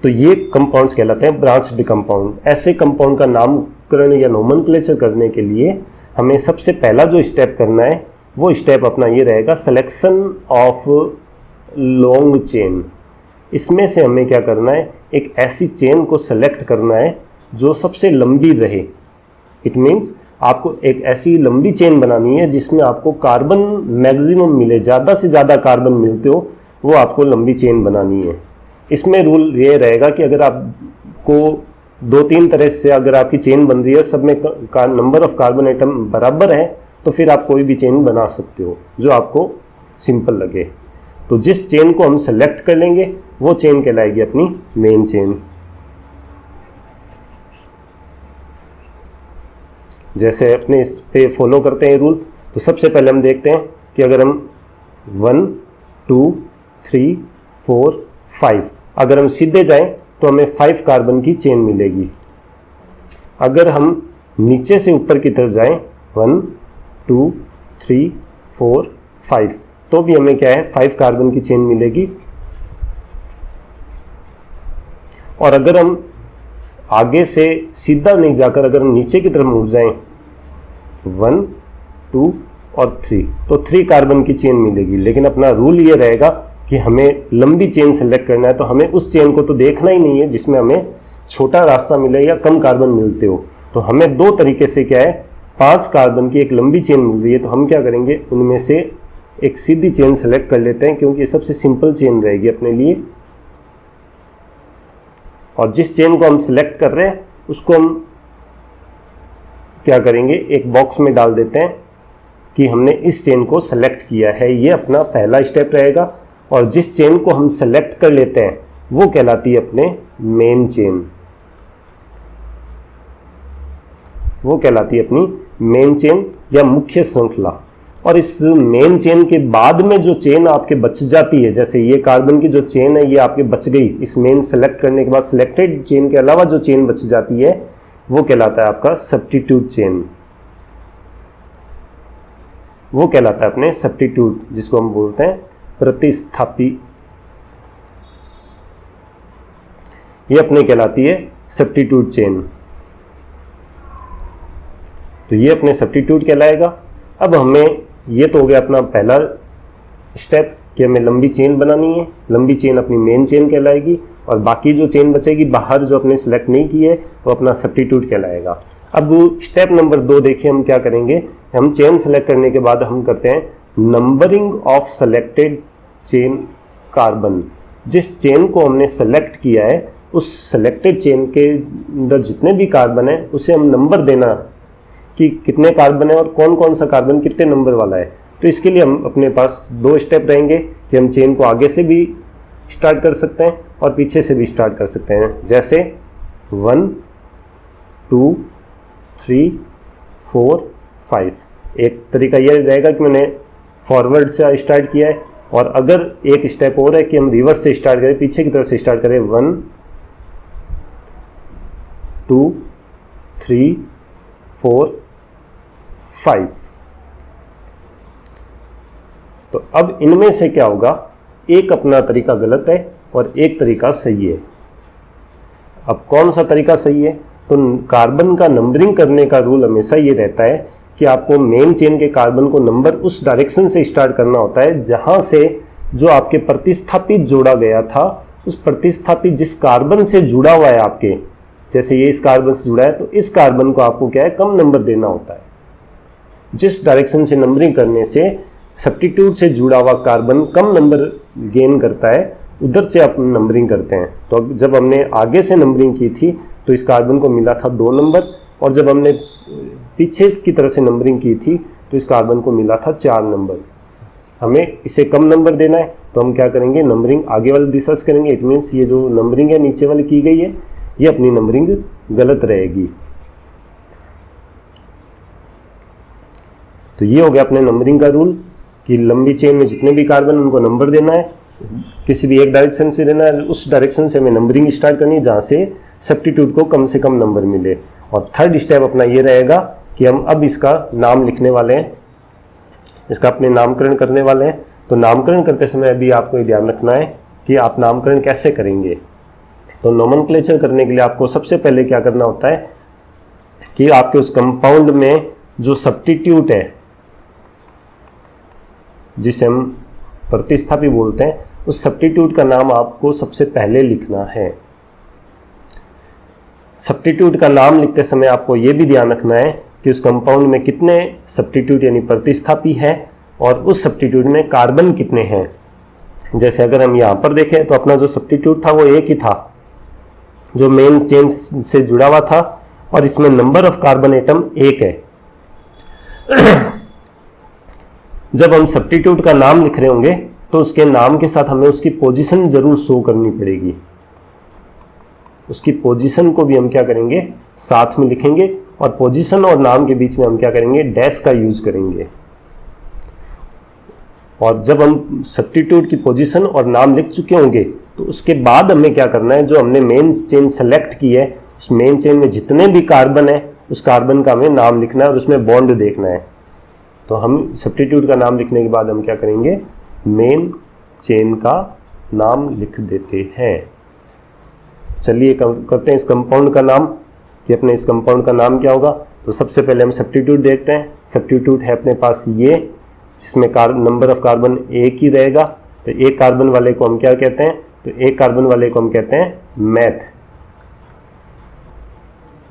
तो ये कंपाउंड्स कहलाते हैं ब्रांच्ड कंपाउंड। ऐसे कंपाउंड का नामकरण या नोमेनक्लेचर करने के लिए हमें सबसे पहला जो स्टेप करना है वो स्टेप अपना ये रहेगा, सिलेक्शन ऑफ लॉन्ग चेन। इसमें से हमें क्या करना है, एक ऐसी चेन को सेलेक्ट करना है जो सबसे लंबी रहे। इट मीन्स आपको एक ऐसी लंबी चेन बनानी है जिसमें आपको कार्बन मैक्सिमम मिले, ज़्यादा से ज़्यादा कार्बन मिलते हो, वो आपको लंबी चेन बनानी है। इसमें रूल ये रहेगा कि अगर आपको 2-3 तरह से अगर आपकी चेन बन रही है, सब में नंबर ऑफ कार्बन आइटम बराबर है, तो फिर आप कोई भी चेन बना सकते हो जो आपको सिंपल लगे। तो जिस चेन को हम सेलेक्ट कर लेंगे वो चेन कहलाएगी अपनी मेन चेन। जैसे अपने इस पे फॉलो करते हैं रूल, तो सबसे पहले हम देखते हैं कि अगर हम 1 2 3 4 5 अगर हम सीधे जाएं तो हमें 5 कार्बन की चेन मिलेगी। अगर हम नीचे से ऊपर की तरफ जाएं 1 2 3 4 5 तो भी हमें क्या है 5 कार्बन की चेन मिलेगी। और अगर हम आगे से सीधा नहीं जाकर अगर हम नीचे की तरफ मुड़ जाएं 1 2 और 3 तो 3 कार्बन की चेन मिलेगी। लेकिन अपना रूल ये रहेगा कि हमें लंबी चेन सेलेक्ट करना है, तो हमें उस चेन को तो देखना ही नहीं है जिसमें हमें छोटा रास्ता मिले या कम कार्बन मिलते हो। तो हमें 2 तरीके से क्या है, 5 कार्बन की एक लंबी चेन मिल रही है, तो हम क्या करेंगे, उनमें से एक सीधी चेन सेलेक्ट कर लेते हैं क्योंकि ये सबसे सिंपल चेन रहेगी अपने लिए। और जिस चेन को हम सिलेक्ट कर रहे हैं उसको हम क्या करेंगे, एक बॉक्स में डाल देते हैं कि हमने इस चेन को सेलेक्ट किया है। ये अपना पहला स्टेप रहेगा। और जिस चेन को हम सेलेक्ट कर लेते हैं वो कहलाती है अपने मेन चेन। वो कहलाती है अपनी मेन चेन या मुख्य श्रृंखला। और इस मेन चेन के बाद में जो चेन आपके बच जाती है, जैसे ये कार्बन की जो चेन है ये आपके बच गई, इस मेन सेलेक्ट करने के बाद सिलेक्टेड चेन के अलावा जो चेन बच जाती है वो कहलाता है आपका सब्स्टिट्यूट चेन। वो कहलाता है अपने सब्स्टिट्यूट, जिसको हम बोलते हैं प्रतिस्थापी। ये अपने कहलाती है सब्स्टिट्यूट चेन। तो ये अपने सब्स्टिट्यूट कहलाएगा। अब हमें ये तो हो गया अपना पहला स्टेप कि हमें लंबी चेन बनानी है। लंबी चेन अपनी मेन चेन कहलाएगी और बाकी जो चेन बचेगी बाहर जो अपने सेलेक्ट नहीं की है वो अपना सब्स्टिट्यूट कहलाएगा। अब स्टेप नंबर 2 देखिए हम क्या करेंगे। हम चेन सेलेक्ट करने के बाद हम करते हैं numbering of selected chain carbon. जिस चेन को हमने सेलेक्ट किया है उस सेलेक्टेड चेन के अंदर जितने भी कार्बन है उसे हम नंबर देना कि कितने कार्बन है और कौन कौन सा कार्बन कितने नंबर वाला है। तो इसके लिए हम अपने पास 2 स्टेप रहेंगे कि हम चेन को आगे से भी स्टार्ट कर सकते हैं और पीछे से भी स्टार्ट कर सकते हैं। जैसे 1 2 3 4 5। एक तरीका यह रहेगा कि मैंने फॉरवर्ड से स्टार्ट किया है, और अगर एक स्टेप और है कि हम रिवर्स से स्टार्ट करें, पीछे की तरफ से स्टार्ट करें। 1 2 3 4 5। तो अब इनमें से क्या होगा, एक अपना तरीका गलत है और एक तरीका सही है। अब कौन सा तरीका सही है? तो कार्बन का नंबरिंग करने का रूल हमेशा ये रहता है कि आपको मेन चेन के कार्बन को नंबर उस डायरेक्शन से स्टार्ट करना होता है जहां से जो आपके प्रतिस्थापित जोड़ा गया था, उस प्रतिस्थापित जिस कार्बन से जुड़ा हुआ है आपके, जैसे ये इस कार्बन से जुड़ा है तो इस कार्बन को आपको क्या है, कम नंबर देना होता है। जिस डायरेक्शन से नंबरिंग करने से सब्स्टिट्यूट से जुड़ा हुआ कार्बन कम नंबर गेन करता है, उधर से आप नंबरिंग करते हैं। तो जब हमने आगे से नंबरिंग की थी तो इस कार्बन को मिला था 2 नंबर, और जब हमने पीछे की तरफ से नंबरिंग की थी तो इस कार्बन को मिला था 4 नंबर। हमें इसे कम नंबर देना है तो हम क्या करेंगे, नंबरिंग आगे वाली दिशा से करेंगे। इट मीन्स ये जो नंबरिंग है नीचे वाली की गई है, ये अपनी नंबरिंग गलत रहेगी। तो ये हो गया अपने नंबरिंग का रूल कि लंबी चेन में जितने भी कार्बन उनको नंबर देना है, किसी भी एक डायरेक्शन से देना है, उस डायरेक्शन से हमें नंबरिंग स्टार्ट करनी है जहाँ से सब्स्टिट्यूट को कम से कम नंबर मिले। और थर्ड स्टेप अपना ये रहेगा कि हम अब इसका नाम लिखने वाले हैं, इसका अपने नामकरण करने वाले हैं। तो नामकरण करते समय अभी आपको ये ध्यान रखना है कि आप नामकरण कैसे करेंगे। तो नोमेनक्लेचर करने के लिए आपको सबसे पहले क्या करना होता है कि आपके उस कंपाउंड में जो सब्स्टिट्यूट है, जिसे हम प्रतिस्थापी बोलते हैं, उस सब्स्टिट्यूट का नाम आपको सबसे पहले लिखना है। सब्स्टिट्यूट का नाम लिखते समय आपको यह भी ध्यान रखना है कि उस कंपाउंड में कितने सब्स्टिट्यूट यानी प्रतिस्थापी है और उस सब्स्टिट्यूट में कार्बन कितने हैं। जैसे अगर हम यहाँ पर देखें तो अपना जो सब्स्टिट्यूट था वो एक ही था, जो मेन चेन से जुड़ा हुआ था, और इसमें नंबर ऑफ कार्बन एटम 1 है। जब हम सब्स्टिट्यूट का नाम लिख रहे होंगे तो उसके नाम के साथ हमें उसकी पोजीशन जरूर शो करनी पड़ेगी। उसकी पोजीशन को भी हम क्या करेंगे, साथ में लिखेंगे, और पोजीशन और नाम के बीच में हम क्या करेंगे, डैश का यूज करेंगे। और जब हम सब्स्टिट्यूट की पोजीशन और नाम लिख चुके होंगे तो उसके बाद हमें क्या करना है, जो हमने मेन चेन सेलेक्ट की है, उस मेन चेन में जितने भी कार्बन है उस कार्बन का हमें नाम लिखना है और उसमें बॉन्ड देखना है। तो हम सब्स्टिट्यूट का नाम लिखने के बाद हम क्या करेंगे, मेन चेन का नाम लिख देते हैं। चलिए करते हैं इस कंपाउंड का नाम कि अपने इस कंपाउंड का नाम क्या होगा। तो सबसे पहले हम सब्स्टिट्यूट देखते हैं। सब्स्टिट्यूट है अपने पास ये, जिसमें नंबर ऑफ कार्बन एक ही रहेगा। तो एक कार्बन वाले को हम क्या कहते हैं, तो एक कार्बन वाले को हम कहते हैं मैथ।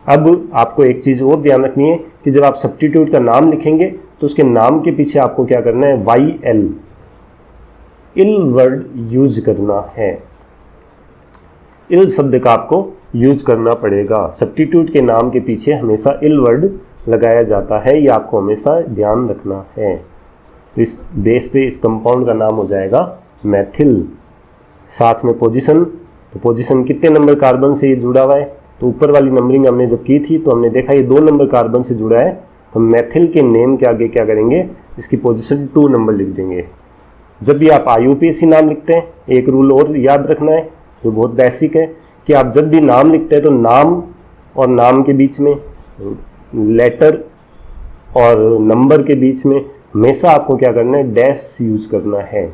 अब आपको एक चीज और ध्यान रखनी है कि जब आप सब्स्टिट्यूट का नाम लिखेंगे तो उसके नाम के पीछे आपको क्या करना है, YL इल वर्ड यूज करना है। इल शब्द का आपको यूज करना पड़ेगा। सब्स्टिट्यूट के नाम के पीछे हमेशा इल वर्ड लगाया जाता है, ये आपको हमेशा ध्यान रखना है। तो इस बेस पे इस कंपाउंड का नाम हो जाएगा मैथिल। साथ में पोजीशन, तो पोजीशन कितने नंबर कार्बन से ये जुड़ा हुआ है, तो ऊपर वाली नंबरिंग हमने जब की थी तो हमने देखा ये 2 नंबर कार्बन से जुड़ा है। तो मैथिल के नेम के आगे क्या करेंगे, इसकी पोजीशन 2 नंबर लिख देंगे। जब भी आप IUPAC नाम लिखते हैं, एक रूल और याद रखना है जो बहुत बेसिक है कि आप जब भी नाम लिखते हैं तो नाम और नाम के बीच में, लेटर और नंबर के बीच में हमेशा आपको क्या करना है, डैश यूज करना है।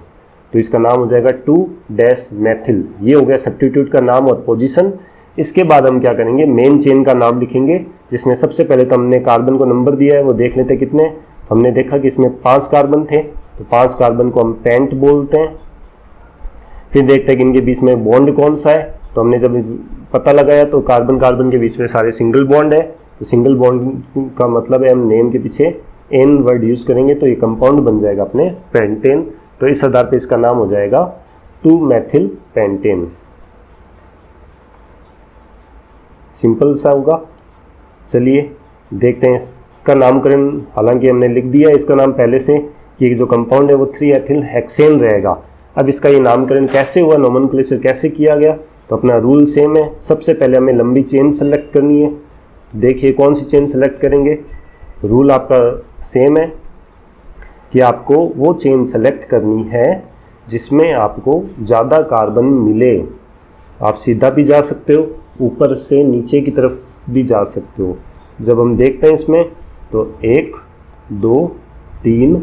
तो इसका नाम हो जाएगा 2-मैथिल। ये हो गया सब्स्टिट्यूट का नाम और पोजीशन। इसके बाद हम क्या करेंगे, मेन चेन का नाम लिखेंगे, जिसमें सबसे पहले तो हमने कार्बन को नंबर दिया है, वो देख लेते कितने। तो हमने देखा कि इसमें 5 कार्बन थे, तो 5 कार्बन को हम पेंट बोलते हैं। फिर देखते हैं कि इनके बीच में बॉन्ड कौन सा है, तो हमने जब पता लगाया तो कार्बन कार्बन के बीच में सारे सिंगल बॉन्ड है। तो सिंगल बॉन्ड का मतलब है हम नेम के पीछे एन वर्ड यूज करेंगे तो ये कंपाउंड बन जाएगा अपने पेंटेन। तो इस आधार पे इसका नाम हो जाएगा 2-मैथिल पेंटेन। सिंपल सा होगा। चलिए देखते हैं इसका नामकरण। हालांकि हमने लिख दिया है इसका नाम पहले से कि ये जो कंपाउंड है वो 3-एथिल हेक्सेन रहेगा। अब इसका ये नामकरण कैसे हुआ, नोमेनक्लेचर कैसे किया गया, तो अपना रूल सेम है। सबसे पहले हमें लंबी चेन सेलेक्ट करनी है, देखिए कौन सी चेन सेलेक्ट करेंगे। रूल आपका सेम है कि आपको वो चेन सेलेक्ट करनी है जिसमें आपको ज़्यादा कार्बन मिले। आप सीधा भी जा सकते हो, ऊपर से नीचे की तरफ भी जा सकते हो। जब हम देखते हैं इसमें तो 1 2 3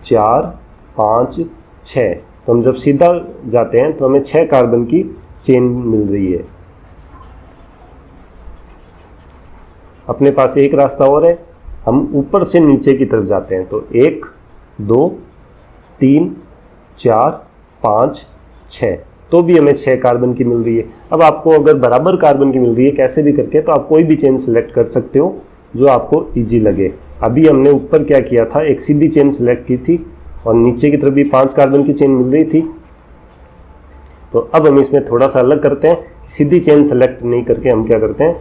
4 5 6, तो हम जब सीधा जाते हैं तो हमें 6 कार्बन की चेन मिल रही है। अपने पास एक रास्ता और है, हम ऊपर से नीचे की तरफ जाते हैं तो 1 2 3 4 5 6, तो भी हमें 6 कार्बन की मिल रही है। अब आपको अगर बराबर कार्बन की मिल रही है कैसे भी करके, तो आप कोई भी चेन सेलेक्ट कर सकते हो जो आपको इजी लगे। अभी हमने ऊपर क्या किया था, एक सीधी चेन सेलेक्ट की थी और नीचे की तरफ भी 5 कार्बन की चेन मिल रही थी। तो अब हम इसमें थोड़ा सा अलग करते हैं, सीधी चेन सेलेक्ट नहीं करके हम क्या करते हैं,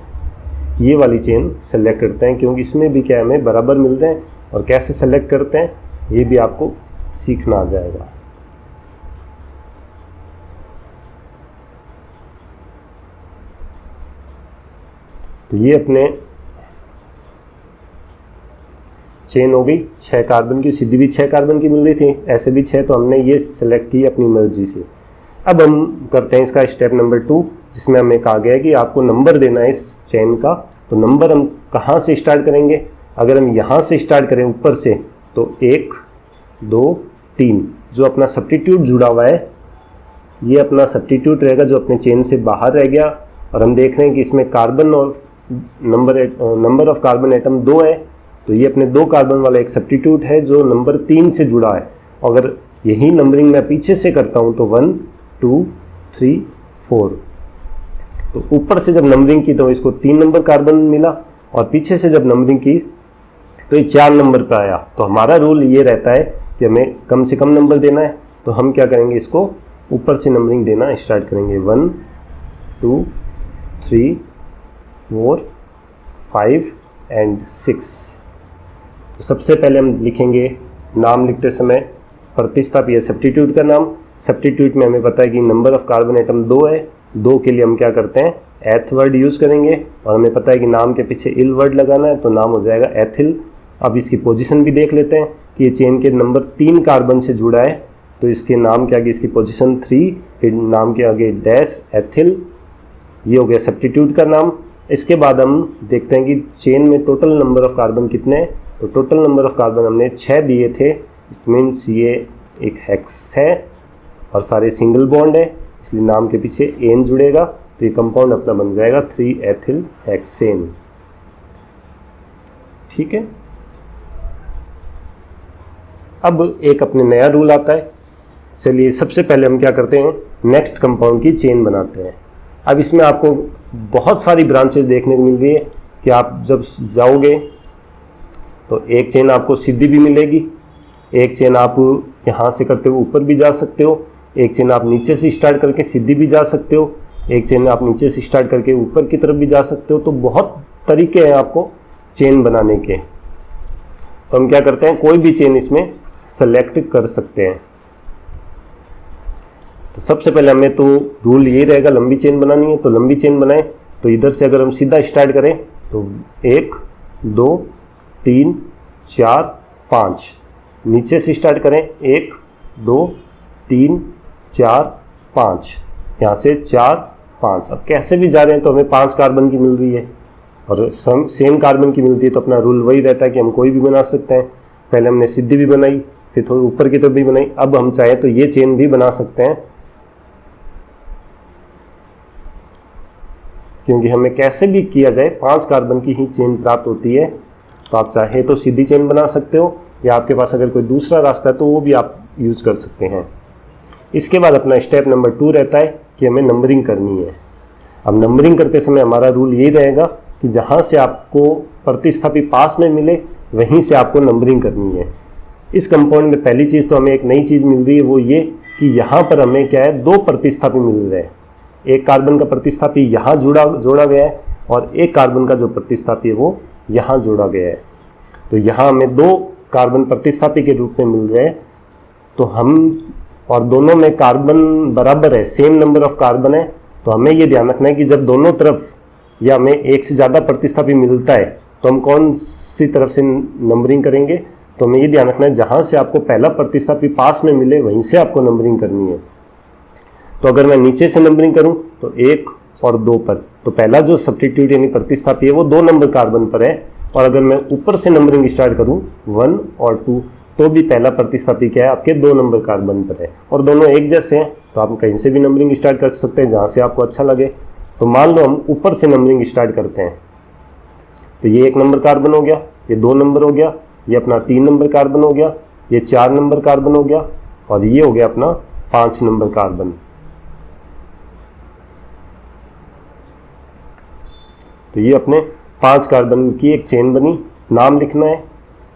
ये वाली चेन सेलेक्ट करते हैं, क्योंकि इसमें भी क्या हमें बराबर मिलते हैं। और कैसे सेलेक्ट करते हैं ये भी आपको सीखना आ जाएगा। तो ये अपने चेन हो गई 6 कार्बन की, सीधी भी 6 कार्बन की मिल रही थी, ऐसे भी 6, तो हमने ये सेलेक्ट की अपनी मर्जी से। अब हम करते हैं इसका स्टेप नंबर 2, जिसमें हमें कहा गया है कि आपको नंबर देना है इस चेन का। तो नंबर हम कहाँ से स्टार्ट करेंगे, अगर हम यहाँ से स्टार्ट करें ऊपर से तो 1 2 3, जो अपना सब्स्टिट्यूट जुड़ा हुआ है ये अपना सब्स्टिट्यूट रहेगा जो अपने चेन से बाहर रह गया। और हम देख रहे हैं कि इसमें कार्बन और नंबर ऑफ कार्बन एटम 2 है, तो ये अपने 2 कार्बन वाला एक सब्स्टिट्यूट है जो नंबर 3 से जुड़ा है। अगर यही नंबरिंग मैं पीछे से करता हूँ तो 1 2 3 4, तो ऊपर से जब नंबरिंग की तो इसको 3 नंबर कार्बन मिला, और पीछे से जब नंबरिंग की तो ये 4 नंबर पर आया। तो हमारा रूल ये रहता है कि हमें कम से कम नंबर देना है, तो हम क्या करेंगे, इसको ऊपर से नंबरिंग देना स्टार्ट करेंगे। 1 2 3 4 5 एंड 6। तो सबसे पहले हम लिखेंगे, नाम लिखते समय प्रतिस्थापी है सब्स्टिट्यूट का नाम। सब्स्टिट्यूट में हमें पता है कि नंबर ऑफ कार्बन एटम 2 है, 2 के लिए हम क्या करते हैं, एथ वर्ड यूज़ करेंगे। और हमें पता है कि नाम के पीछे इल वर्ड लगाना है, तो नाम हो जाएगा एथिल। अब इसकी पोजीशन भी देख लेते हैं कि ये चेन के नंबर 3 कार्बन से जुड़ा है, तो इसके नाम के आगे इसकी पोजीशन 3, फिर नाम के आगे डैश एथिल, ये हो गया सब्स्टिट्यूट का नाम। इसके बाद हम देखते हैं कि चेन में टोटल नंबर ऑफ कार्बन कितने हैं, तो टोटल नंबर ऑफ कार्बन हमने 6 दिए थे। इट मीन्स ये एक हेक्स है और सारे सिंगल बॉन्ड है, इसलिए नाम के पीछे एन जुड़ेगा, तो ये कंपाउंड अपना बन जाएगा 3 एथिल हेक्सेन। ठीक है। अब एक अपने नया रूल आता है। चलिए सबसे पहले हम क्या करते हैं, नेक्स्ट कंपाउंड की चेन बनाते हैं। अब इसमें आपको बहुत सारी ब्रांचेस देखने को मिल रही है कि आप जब जाओगे तो एक चेन आपको सीधी भी मिलेगी, एक चेन आप यहाँ से करते हुए ऊपर भी जा सकते हो, एक चेन आप नीचे से स्टार्ट करके सीधी भी जा सकते हो, एक चेन आप नीचे से स्टार्ट करके ऊपर की तरफ भी जा सकते हो। तो बहुत तरीके हैं आपको चेन बनाने के। तो हम क्या करते हैं, कोई भी चेन इसमें सेलेक्ट कर सकते हैं। तो सबसे पहले हमें तो रूल यही रहेगा, लंबी चेन बनानी है तो लंबी चेन बनाएं। तो इधर से अगर हम सीधा स्टार्ट करें तो 1 2 3 4 5, नीचे से स्टार्ट करें 1 2 3 4 5, यहाँ से 4 5। अब कैसे भी जा रहे हैं तो हमें 5 कार्बन की मिल रही है और सेम कार्बन की मिलती है, तो अपना रूल वही रहता है कि हम कोई भी बना सकते हैं। पहले हमने सीधी भी बनाई, फिर थोड़ी ऊपर की तरफ भी बनाई, अब हम चाहें तो ये चेन भी बना सकते हैं, क्योंकि हमें कैसे भी किया जाए 5 कार्बन की ही चेन प्राप्त होती है। तो आप चाहे तो सीधी चेन बना सकते हो, या आपके पास अगर कोई दूसरा रास्ता है तो वो भी आप यूज़ कर सकते हैं। इसके बाद अपना स्टेप नंबर 2 रहता है कि हमें नंबरिंग करनी है। अब नंबरिंग करते समय हमारा रूल यही रहेगा कि जहाँ से आपको प्रतिस्थापी पास में मिले वहीं से आपको नंबरिंग करनी है। इस कंपाउंड में पहली चीज़ तो हमें एक नई चीज़ मिल रही है, वो ये कि यहाँ पर हमें क्या है, 2 प्रतिस्थापी मिल रहे हैं। एक कार्बन का प्रतिस्थापी यहाँ जोड़ा गया है और एक कार्बन का जो प्रतिस्थापी है वो यहाँ जोड़ा गया है। तो यहाँ हमें 2 कार्बन प्रतिस्थापी के रूप में मिल रहे हैं। तो हम और दोनों में कार्बन बराबर है, सेम नंबर ऑफ कार्बन है। तो हमें ये ध्यान रखना है कि जब दोनों तरफ या हमें एक से ज़्यादा प्रतिस्थापी मिलता है तो हम कौन सी तरफ से नंबरिंग करेंगे, तो हमें ये ध्यान रखना है जहाँ से आपको पहला प्रतिस्थापी पास में मिले वहीं से आपको नंबरिंग करनी है। तो अगर मैं नीचे से नंबरिंग करूँ तो 1 और 2 पर, तो पहला जो सब्स्टिट्यूट यानी प्रतिस्थापी है वो 2 नंबर कार्बन पर है, और अगर मैं ऊपर से नंबरिंग स्टार्ट करूँ 1 और 2 तो भी पहला प्रतिस्थापी क्या है आपके 2 नंबर कार्बन पर है, और दोनों एक जैसे हैं तो आप कहीं से भी नंबरिंग स्टार्ट कर सकते हैं जहाँ से आपको अच्छा लगे। तो मान लो हम ऊपर से नंबरिंग स्टार्ट करते हैं, तो ये 1 नंबर कार्बन हो गया, ये 2 नंबर हो गया, ये अपना 3 नंबर कार्बन हो गया, ये 4 नंबर कार्बन हो गया, और ये हो गया अपना 5 नंबर कार्बन। तो ये अपने 5 कार्बन की एक चेन बनी। नाम लिखना है।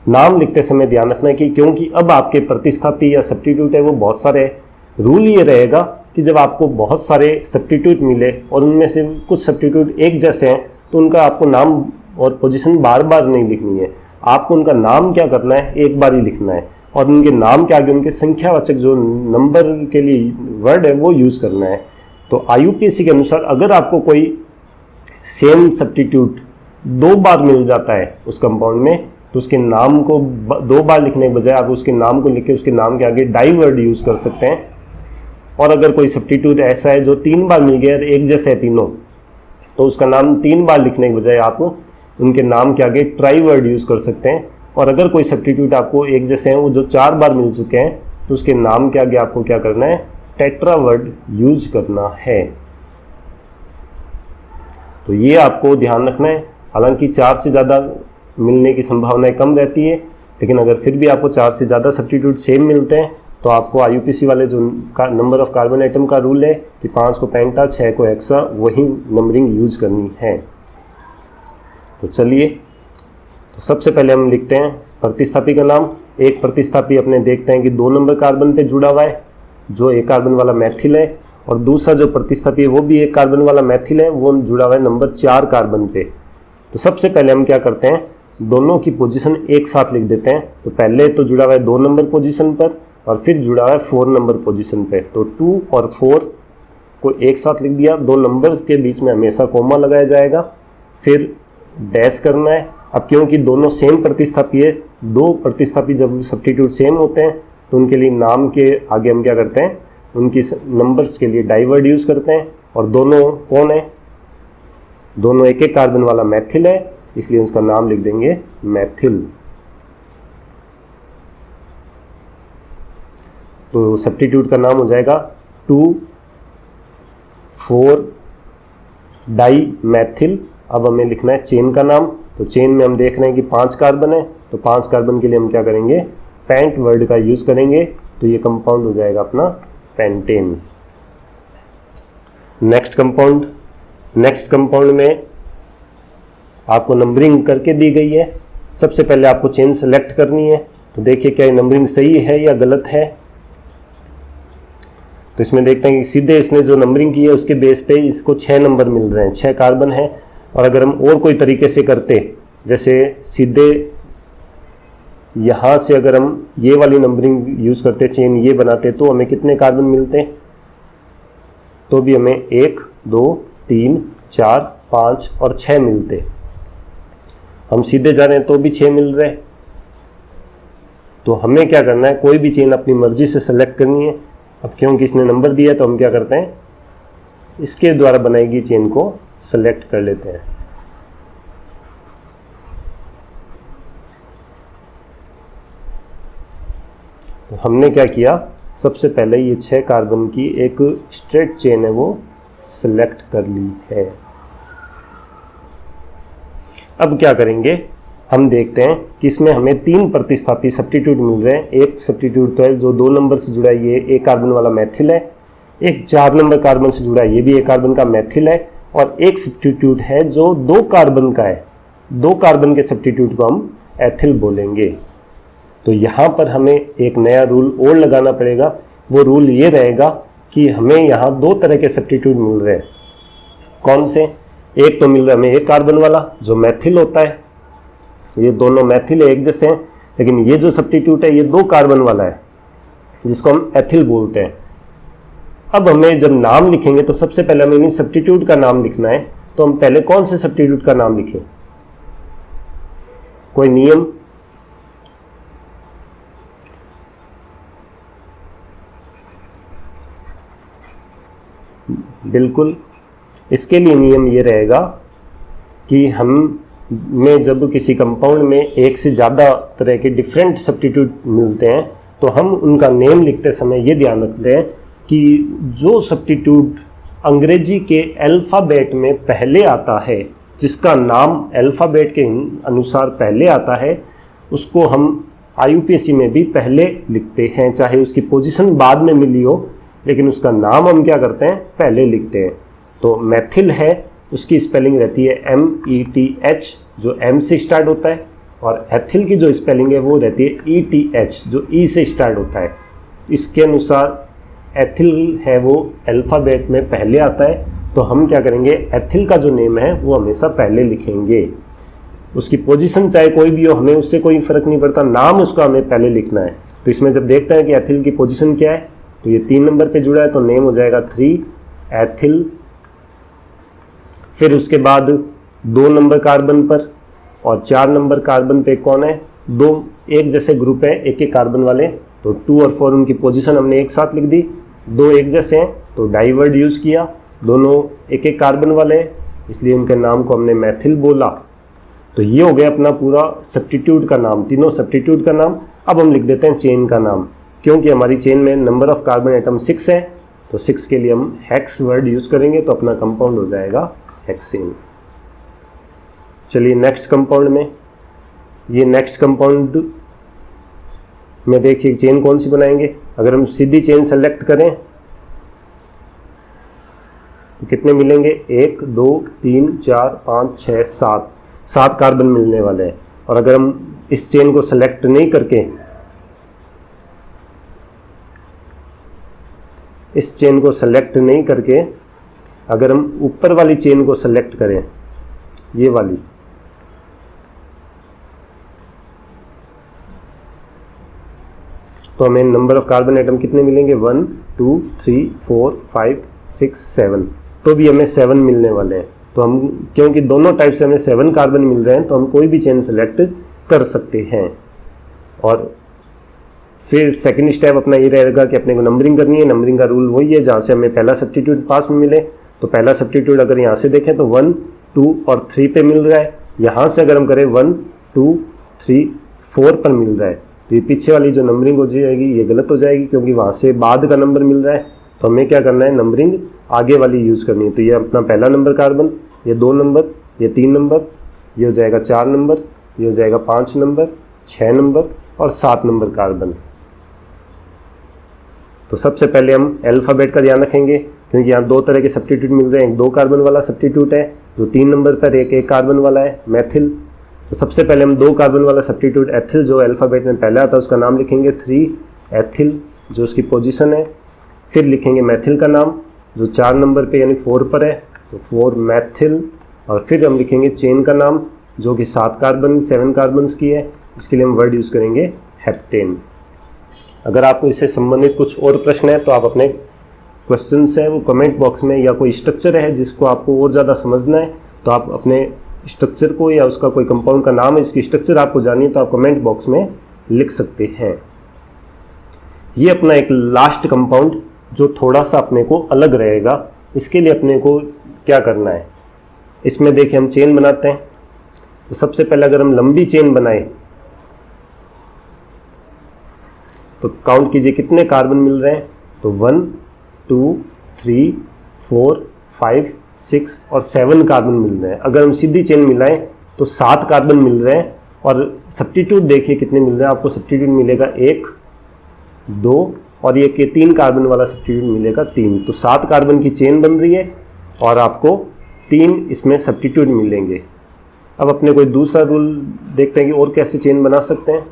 नाम लिखते समय ध्यान रखना है कि क्योंकि अब आपके प्रतिस्थापी या सब्स्टिट्यूट है वो बहुत सारे हैं, रूल ये रहेगा कि जब आपको बहुत सारे सब्स्टिट्यूट मिले और उनमें से कुछ सब्स्टिट्यूट एक जैसे हैं तो उनका आपको नाम और पोजीशन बार बार नहीं लिखनी है। आपको उनका नाम क्या करना है, एक बार ही लिखना है, और उनके नाम के आगे उनके संख्यावाचक जो नंबर के लिए वर्ड है वो यूज़ करना है। तो IUPAC के अनुसार अगर आपको कोई सेम सब्स्टिट्यूट 2 बार मिल जाता है उस कंपाउंड में, तो उसके नाम को 2 बार लिखने के बजाय आप उसके नाम को लिख के उसके नाम के आगे डाई वर्ड यूज़ कर सकते हैं। और अगर कोई सब्स्टिट्यूट ऐसा है जो 3 बार मिल गया एक जैसे है तीनों, तो उसका नाम 3 बार लिखने के बजाय आप उनके नाम के आगे ट्राई वर्ड यूज़ कर सकते हैं। और अगर कोई सब्स्टिट्यूट आपको एक जैसे हैं वो जो 4 बार मिल चुके हैं, तो उसके नाम के आगे आपको क्या करना है, टेट्रा वर्ड यूज करना है। तो ये आपको ध्यान रखना है। हालांकि 4 से ज़्यादा मिलने की संभावनाएं कम रहती है, लेकिन अगर फिर भी आपको 4 से ज़्यादा सब्स्टिट्यूट सेम मिलते हैं तो आपको IUPAC वाले जो नंबर ऑफ कार्बन आइटम का रूल है कि 5 को पेंटा, 6 को हेक्सा, वही नंबरिंग यूज करनी है। तो चलिए, तो सबसे पहले हम लिखते हैं प्रतिस्थापी का नाम। एक प्रतिस्थापी अपने देखते हैं कि 2 नंबर कार्बन पे जुड़ा हुआ है जो 1 कार्बन वाला मैथिल है, और दूसरा जो प्रतिस्थापी है वो भी 1 कार्बन वाला मैथिल है, वो जुड़ा हुआ है नंबर 4 कार्बन पे। तो सबसे पहले हम क्या करते हैं, दोनों की पोजीशन एक साथ लिख देते हैं। तो पहले तो जुड़ा हुआ है 2 नंबर पोजीशन पर, और फिर जुड़ा हुआ है 4 नंबर पोजीशन पे। तो 2 और 4 को एक साथ लिख दिया। 2 नंबर्स के बीच में हमेशा कोमा लगाया जाएगा, फिर डैश करना है। अब क्योंकि दोनों सेम प्रतिस्थापी है, 2 प्रतिस्थापी जब सब्स्टिट्यूट सेम होते हैं तो उनके लिए नाम के आगे हम क्या करते हैं, उनकी नंबर्स के लिए डाई वर्ड यूज़ करते हैं। और दोनों कौन है, दोनों 1 कार्बन वाला मैथिल है, इसलिए उसका नाम लिख देंगे मैथिल। तो सब्स्टिट्यूट का नाम हो जाएगा 2,4 डाई मैथिल। अब हमें लिखना है चेन का नाम। तो चेन में हम देख रहे हैं कि 5 कार्बन है, तो 5 कार्बन के लिए हम क्या करेंगे, पेंट वर्ड का यूज़ करेंगे। तो ये कंपाउंड हो जाएगा अपना पेंटेन। नेक्स्ट कंपाउंड में आपको नंबरिंग करके दी गई है। सबसे पहले आपको चेन सेलेक्ट करनी है। तो देखिए क्या नंबरिंग सही है या गलत है। तो इसमें देखते हैं कि सीधे इसने जो नंबरिंग की है उसके बेस पे इसको 6 नंबर मिल रहे हैं, 6 कार्बन है। और अगर हम और कोई तरीके से करते, जैसे सीधे यहाँ से अगर हम ये वाली नंबरिंग यूज़ करते, चेन ये बनाते, तो हमें कितने कार्बन मिलते, तो भी हमें 1, 2, 3, 4, 5 और 6 मिलते। हम सीधे जा रहे हैं तो भी 6 मिल रहे। तो हमें क्या करना है, कोई भी चेन अपनी मर्जी से सेलेक्ट करनी है। अब क्योंकि इसने नंबर दिया है तो हम क्या करते हैं, इसके द्वारा बनाई गई चेन को सेलेक्ट कर लेते हैं। तो हमने क्या किया, सबसे पहले ये 6 कार्बन की एक स्ट्रेट चेन है वो सेलेक्ट कर ली है। अब क्या करेंगे, हम देखते हैं कि इसमें हमें 3 प्रतिस्थापी सब्स्टिट्यूट मिल रहे हैं। एक सब्स्टिट्यूट तो है जो 2 नंबर से जुड़ा है, ये 1 कार्बन वाला मैथिल है। एक 4 नंबर कार्बन से जुड़ा है, ये भी 1 कार्बन का मैथिल है। और एक सब्स्टिट्यूट है जो 2 कार्बन का है, 2 कार्बन के सब्स्टिट्यूट को हम एथिल बोलेंगे। तो यहाँ पर हमें एक नया रूल और लगाना पड़ेगा। वो रूल ये रहेगा कि हमें यहाँ 2 तरह के सब्स्टिट्यूट मिल रहे हैं। कौन से, एक तो मिल रहा है हमें 1 कार्बन वाला जो मैथिल होता है, ये दोनों मैथिल एक जैसे हैं। लेकिन ये जो सब्स्टिट्यूट है ये 2 कार्बन वाला है जिसको हम एथिल बोलते हैं। अब हमें जब नाम लिखेंगे तो सबसे पहले हमें इन सब्स्टिट्यूट का नाम लिखना है। तो हम पहले कौन से सब्स्टिट्यूट का नाम लिखें? कोई नियम? बिल्कुल, इसके लिए नियम ये रहेगा कि हमें जब किसी कंपाउंड में एक से ज़्यादा तरह के डिफरेंट सब्स्टिट्यूट मिलते हैं तो हम उनका नेम लिखते समय ये ध्यान रखते हैं कि जो सब्स्टिट्यूट अंग्रेजी के अल्फ़ाबेट में पहले आता है, जिसका नाम अल्फ़ाबेट के अनुसार पहले आता है, उसको हम IUPAC में भी पहले लिखते हैं, चाहे उसकी पोजीशन बाद में मिली हो, लेकिन उसका नाम हम क्या करते हैं? पहले लिखते हैं। तो मेथिल है, उसकी स्पेलिंग रहती है METH, जो M से स्टार्ट होता है, और एथिल की जो स्पेलिंग है वो रहती है ETH, जो E से स्टार्ट होता है। इसके अनुसार एथिल है वो अल्फ़ाबेट में पहले आता है, तो हम क्या करेंगे? एथिल का जो नेम है वो हमेशा पहले लिखेंगे। उसकी पोजीशन चाहे कोई भी हो, हमें उससे कोई फ़र्क नहीं पड़ता, नाम उसका हमें पहले लिखना है। तो इसमें जब देखते हैं कि एथिल की पोजीशन क्या है, तो ये 3 नंबर पे जुड़ा है, तो नेम हो जाएगा 3 एथिल। फिर उसके बाद 2 नंबर कार्बन पर और 4 नंबर कार्बन पे कौन है? 2 एक जैसे ग्रुप है, एक एक कार्बन वाले, तो 2 और 4 उनकी पोजीशन हमने एक साथ लिख दी। 2 एक जैसे हैं तो डाइवर्ड यूज़ किया, दोनों एक एक कार्बन वाले हैं, इसलिए उनके नाम को हमने मेथिल बोला। तो ये हो गया अपना पूरा सब्स्टिट्यूट का नाम, तीनों सब्स्टिट्यूट का नाम। अब हम लिख देते हैं चेन का नाम, क्योंकि हमारी चेन में नंबर ऑफ कार्बन एटम 6 है, तो 6 के लिए हम हेक्स वर्ड यूज़ करेंगे, तो अपना कंपाउंड हो जाएगा हेक्सेन। चलिए नेक्स्ट कंपाउंड में, ये नेक्स्ट कंपाउंड में देखिए चेन कौन सी बनाएंगे। अगर हम सीधी चेन सेलेक्ट करें तो कितने मिलेंगे? 1 2 3 4 5 6 7 कार्बन मिलने वाले हैं। और अगर हम इस चेन को सेलेक्ट नहीं करके अगर हम ऊपर वाली चेन को सेलेक्ट करें, ये वाली, तो हमें नंबर ऑफ कार्बन एटम कितने मिलेंगे? 1 2 3 4 5 6 7, तो भी हमें 7 मिलने वाले हैं। तो हम, क्योंकि दोनों टाइप से हमें 7 कार्बन मिल रहे हैं, तो हम कोई भी चेन सेलेक्ट कर सकते हैं। और फिर सेकंड स्टेप अपना ये रहेगा कि अपने को नंबरिंग करनी है। नंबरिंग का रूल वही है, जहाँ से हमें पहला सब्स्टिट्यूट पास में मिले, तो पहला सब्स्टिट्यूट अगर यहाँ से देखें तो 1 2 और 3 पे मिल रहा है। यहाँ से अगर हम करें 1 2 3 4 पर मिल रहा है, तो ये पीछे वाली जो नंबरिंग हो जाएगी ये गलत हो जाएगी, क्योंकि वहाँ से बाद का नंबर मिल रहा है। तो हमें क्या करना है? नंबरिंग आगे वाली यूज़ करनी है। तो ये अपना पहला नंबर कार्बन, ये 2 नंबर, ये 3 नंबर, ये हो जाएगा 4 नंबर, ये हो जाएगा 5 नंबर, 6 नंबर और 7 नंबर कार्बन। तो सबसे पहले हम अल्फ़ाबेट का ध्यान रखेंगे, क्योंकि यहाँ 2 तरह के सब्स्टिट्यूट मिल रहे हैं। एक 2 कार्बन वाला सब्स्टिट्यूट है जो 3 नंबर पर, एक 1 कार्बन वाला है मेथिल। तो सबसे पहले हम 2 कार्बन वाला सब्स्टिट्यूट एथिल, जो अल्फ़ाबेट में पहला आता है, उसका नाम लिखेंगे 3 एथिल, जो उसकी पोजीशन है। फिर लिखेंगे मेथिल का नाम, जो 4 नंबर पे यानी 4 पर है, तो 4 मेथिल। और फिर हम लिखेंगे चेन का नाम, जो कि 7 कार्बन्स की है, इसके लिए हम वर्ड यूज़ करेंगे हेप्टेन। अगर आपको इससे संबंधित कुछ और प्रश्न है तो आप अपने क्वेश्चंस हैं वो कमेंट बॉक्स में, या कोई स्ट्रक्चर है जिसको आपको और ज़्यादा समझना है तो आप अपने स्ट्रक्चर को, या उसका कोई कंपाउंड का नाम है इसकी स्ट्रक्चर आपको जाननी है, तो आप कमेंट बॉक्स में लिख सकते हैं। ये अपना एक लास्ट कंपाउंड जो थोड़ा सा अपने को अलग रहेगा, इसके लिए अपने को क्या करना है? इसमें देखिए हम चेन बनाते हैं। तो सबसे पहले अगर हम लंबी चेन बनाए तो काउंट कीजिए कितने कार्बन मिल रहे हैं। तो 1 2 3 4 5 6 और 7 कार्बन मिल रहे हैं। अगर हम सीधी चेन मिलाएं तो 7 कार्बन मिल रहे हैं। और सब्स्टिट्यूट देखिए कितने मिल रहे हैं आपको। सब्स्टिट्यूट मिलेगा 1 2 और ये 3 कार्बन वाला सब्स्टिट्यूट मिलेगा 3। तो 7 कार्बन की चेन बन रही है और आपको 3 इसमें सब्स्टिट्यूट मिलेंगे। अब अपने कोई दूसरा रूल देखते हैं कि और कैसे चेन बना सकते हैं।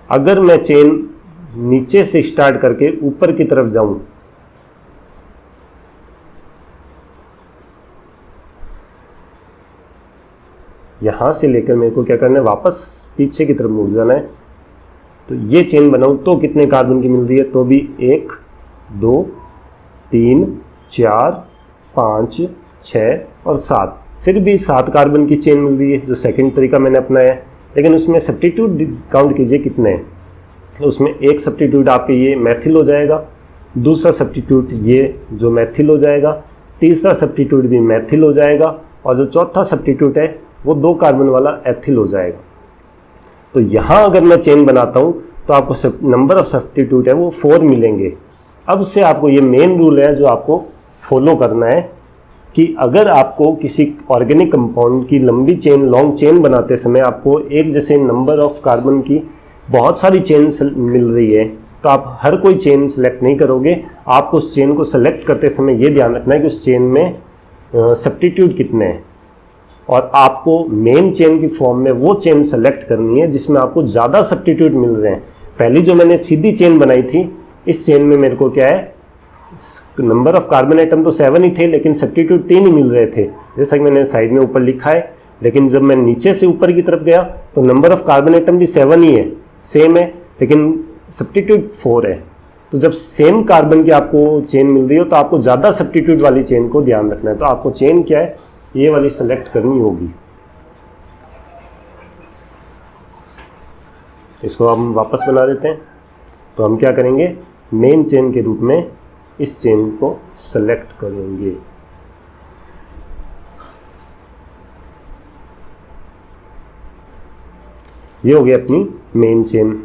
अगर मैं चेन नीचे से स्टार्ट करके ऊपर की तरफ जाऊं, यहां से लेकर मेरे को क्या करना है, वापस पीछे की तरफ मुड़ जाना है। तो ये चेन बनाऊं तो कितने कार्बन की मिल रही है, तो भी 1 2 3 4 5 6 और 7, फिर भी 7 कार्बन की चेन मिल रही है जो सेकंड तरीका मैंने अपनाया है। लेकिन उसमें सब्स्टिट्यूट काउंट कीजिए कितने हैं। तो उसमें एक सब्स्टिट्यूट आपके ये मैथिल हो जाएगा, दूसरा सब्स्टिट्यूट ये जो मैथिल हो जाएगा, तीसरा सब्स्टिट्यूट भी मैथिल हो जाएगा, और जो चौथा सब्स्टिट्यूट है वो 2 कार्बन वाला एथिल हो जाएगा। तो यहाँ अगर मैं चेन बनाता हूँ तो आपको नंबर ऑफ सब्स्टिट्यूट है वो 4 मिलेंगे। अब से आपको ये मेन रूल है जो आपको फॉलो करना है कि अगर आपको किसी ऑर्गेनिक कंपाउंड की लंबी चेन, लॉन्ग चेन बनाते समय आपको एक जैसे नंबर ऑफ कार्बन की बहुत सारी चेन मिल रही है, तो आप हर कोई चेन सेलेक्ट नहीं करोगे। आपको उस चेन को सेलेक्ट करते समय ये ध्यान रखना है कि उस चेन में सब्स्टिट्यूट कितने हैं, और आपको मेन चेन की फॉर्म में वो चेन सेलेक्ट करनी है जिसमें आपको ज़्यादा सब्स्टिट्यूट मिल रहे हैं। पहली जो मैंने सीधी चेन बनाई थी, इस चेन में मेरे को क्या है, नंबर ऑफ कार्बन आइटम तो 7 ही थे लेकिन सब्स्टिट्यूट 3 ही मिल रहे थे, जैसा कि मैंने साइड में ऊपर लिखा है। लेकिन जब मैं नीचे से ऊपर की तरफ गया तो नंबर ऑफ कार्बन आइटम भी 7 ही है, सेम है, लेकिन सब्स्टिट्यूट 4 है। तो जब सेम कार्बन की आपको चेन मिल रही हो तो आपको ज़्यादा सब्स्टिट्यूट वाली चेन को ध्यान रखना है। तो आपको चेन क्या है, ये वाली सेलेक्ट करनी होगी। इसको हम वापस बना देते हैं। तो हम क्या करेंगे, मेन चेन के रूप में इस चेन को सेलेक्ट करेंगे। ये हो गई अपनी मेन चेन।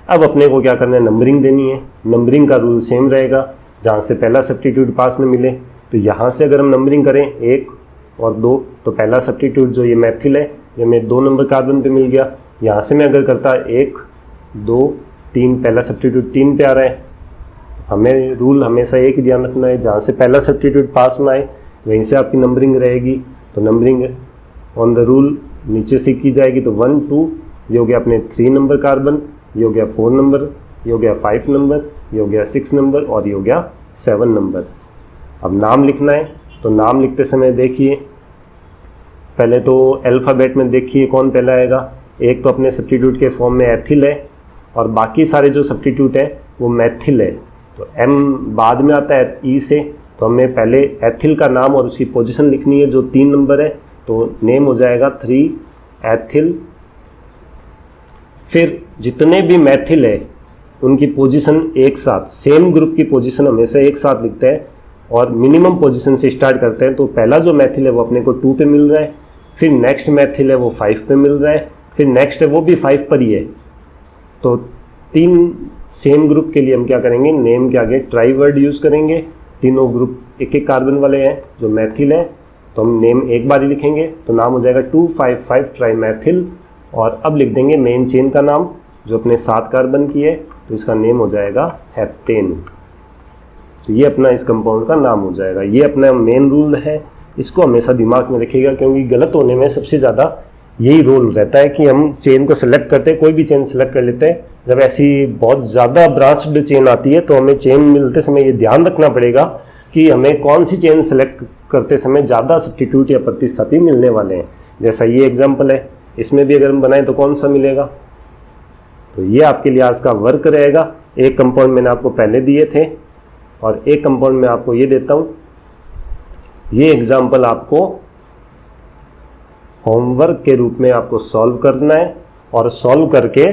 अब अपने को क्या करना है, नंबरिंग देनी है। नंबरिंग का रूल सेम रहेगा, जहाँ से पहला सब्स्टिट्यूट पास में मिले तो यहाँ से अगर हम नंबरिंग करें 1 और 2, तो पहला सब्स्टिट्यूट जो ये मैथिल है ये मैं 2 नंबर कार्बन पे मिल गया। यहाँ से मैं अगर करता 1 2 3, पहला सब्स्टिट्यूट 3 पे आ रहा है। हमें रूल हमेशा एक ही ध्यान रखना है, जहाँ से पहला सब्स्टिट्यूट पास में आए वहीं से आपकी नंबरिंग रहेगी। तो नंबरिंग ऑन द रूल नीचे से की जाएगी। तो 1 2, ये हो गया अपने 3 नंबर कार्बन, ये हो गया 4 नंबर, ये हो गया 5 नंबर, ये हो गया 6 नंबर, और ये हो गया 7 नंबर। अब नाम लिखना है, तो नाम लिखते समय देखिए, पहले तो अल्फ़ाबेट में देखिए कौन पहला आएगा। एक तो अपने सब्स्टिट्यूट के फॉर्म में एथिल है, और बाकी सारे जो सब्स्टिट्यूट है वो मैथिल है। तो एम बाद में आता है ई से, तो हमें पहले एथिल का नाम और उसकी पोजीशन लिखनी है जो 3 नंबर है। तो नेम हो जाएगा 3 एथिल। फिर जितने भी मैथिल है उनकी पोजीशन एक साथ, सेम ग्रुप की पोजीशन हमेशा एक साथ लिखते हैं, और मिनिमम पोजीशन से स्टार्ट करते हैं। तो पहला जो मैथिल है वो अपने को 2 पे मिल रहा है, फिर नेक्स्ट मैथिल है वो 5 पे मिल रहा है, फिर नेक्स्ट है वो भी 5 पर ही है। तो 3 सेम ग्रुप के लिए हम क्या करेंगे, नेम के आगे ट्राई वर्ड यूज़ करेंगे। तीनों ग्रुप एक एक कार्बन वाले हैं जो मैथिल हैं, तो हम नेम एक बार ही लिखेंगे। तो नाम हो जाएगा 255 ट्राई मैथिल, और अब लिख देंगे मेन चेन का नाम जो अपने 7 कार्बन की है, तो इसका नेम हो जाएगा हेप्टेन। तो ये अपना इस कंपाउंड का नाम हो जाएगा। ये अपना मेन रूल है, इसको हमेशा दिमाग में रखिएगा, क्योंकि गलत होने में सबसे ज़्यादा यही रोल रहता है कि हम चेन को सेलेक्ट करते हैं, कोई भी चेन सेलेक्ट कर लेते हैं। जब ऐसी बहुत ज़्यादा ब्रांच्ड चेन आती है तो हमें चेन मिलते समय ये ध्यान रखना पड़ेगा कि हमें कौन सी चेन सेलेक्ट करते समय ज़्यादा सब्स्टिट्यूट या प्रतिस्थापी मिलने वाले हैं। जैसा ये एग्जाम्पल है, इसमें भी अगर हम बनाएं तो कौन सा मिलेगा। तो ये आपके लिए आज का वर्क रहेगा। एक कंपाउंड मैंने आपको पहले दिए थे और एक कंपाउंड मैं आपको ये देता हूँ। ये एग्जाम्पल आपको होमवर्क के रूप में आपको सॉल्व करना है, और सॉल्व करके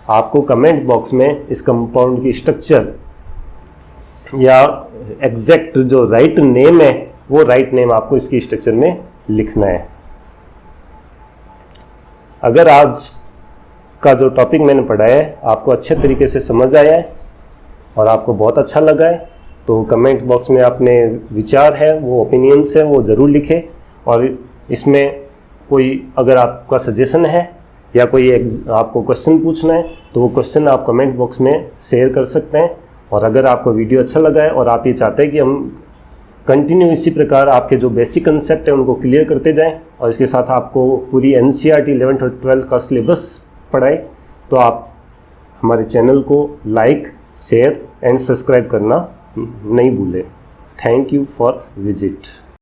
आपको कमेंट बॉक्स में इस कंपाउंड की स्ट्रक्चर या एग्जैक्ट जो राइट नेम है वो राइट नेम आपको इसकी स्ट्रक्चर में लिखना है। अगर आज का जो टॉपिक मैंने पढ़ाया है आपको अच्छे तरीके से समझ आया है और आपको बहुत अच्छा लगा है, तो कमेंट बॉक्स में अपने विचार है, वो ओपिनियंस है, वो ज़रूर लिखें। और इसमें कोई अगर आपका सजेशन है या कोई आपको क्वेश्चन पूछना है तो वो क्वेश्चन आप कमेंट बॉक्स में शेयर कर सकते हैं। और अगर आपको वीडियो अच्छा लगा है और आप ये चाहते हैं कि हम कंटिन्यू इसी प्रकार आपके जो बेसिक कंसेप्ट है उनको क्लियर करते जाएं और इसके साथ आपको पूरी NCERT 11th और 12th का सिलेबस पढ़ाएं, तो आप हमारे चैनल को लाइक, शेयर एंड सब्सक्राइब करना नहीं भूलें। Thank you for visit.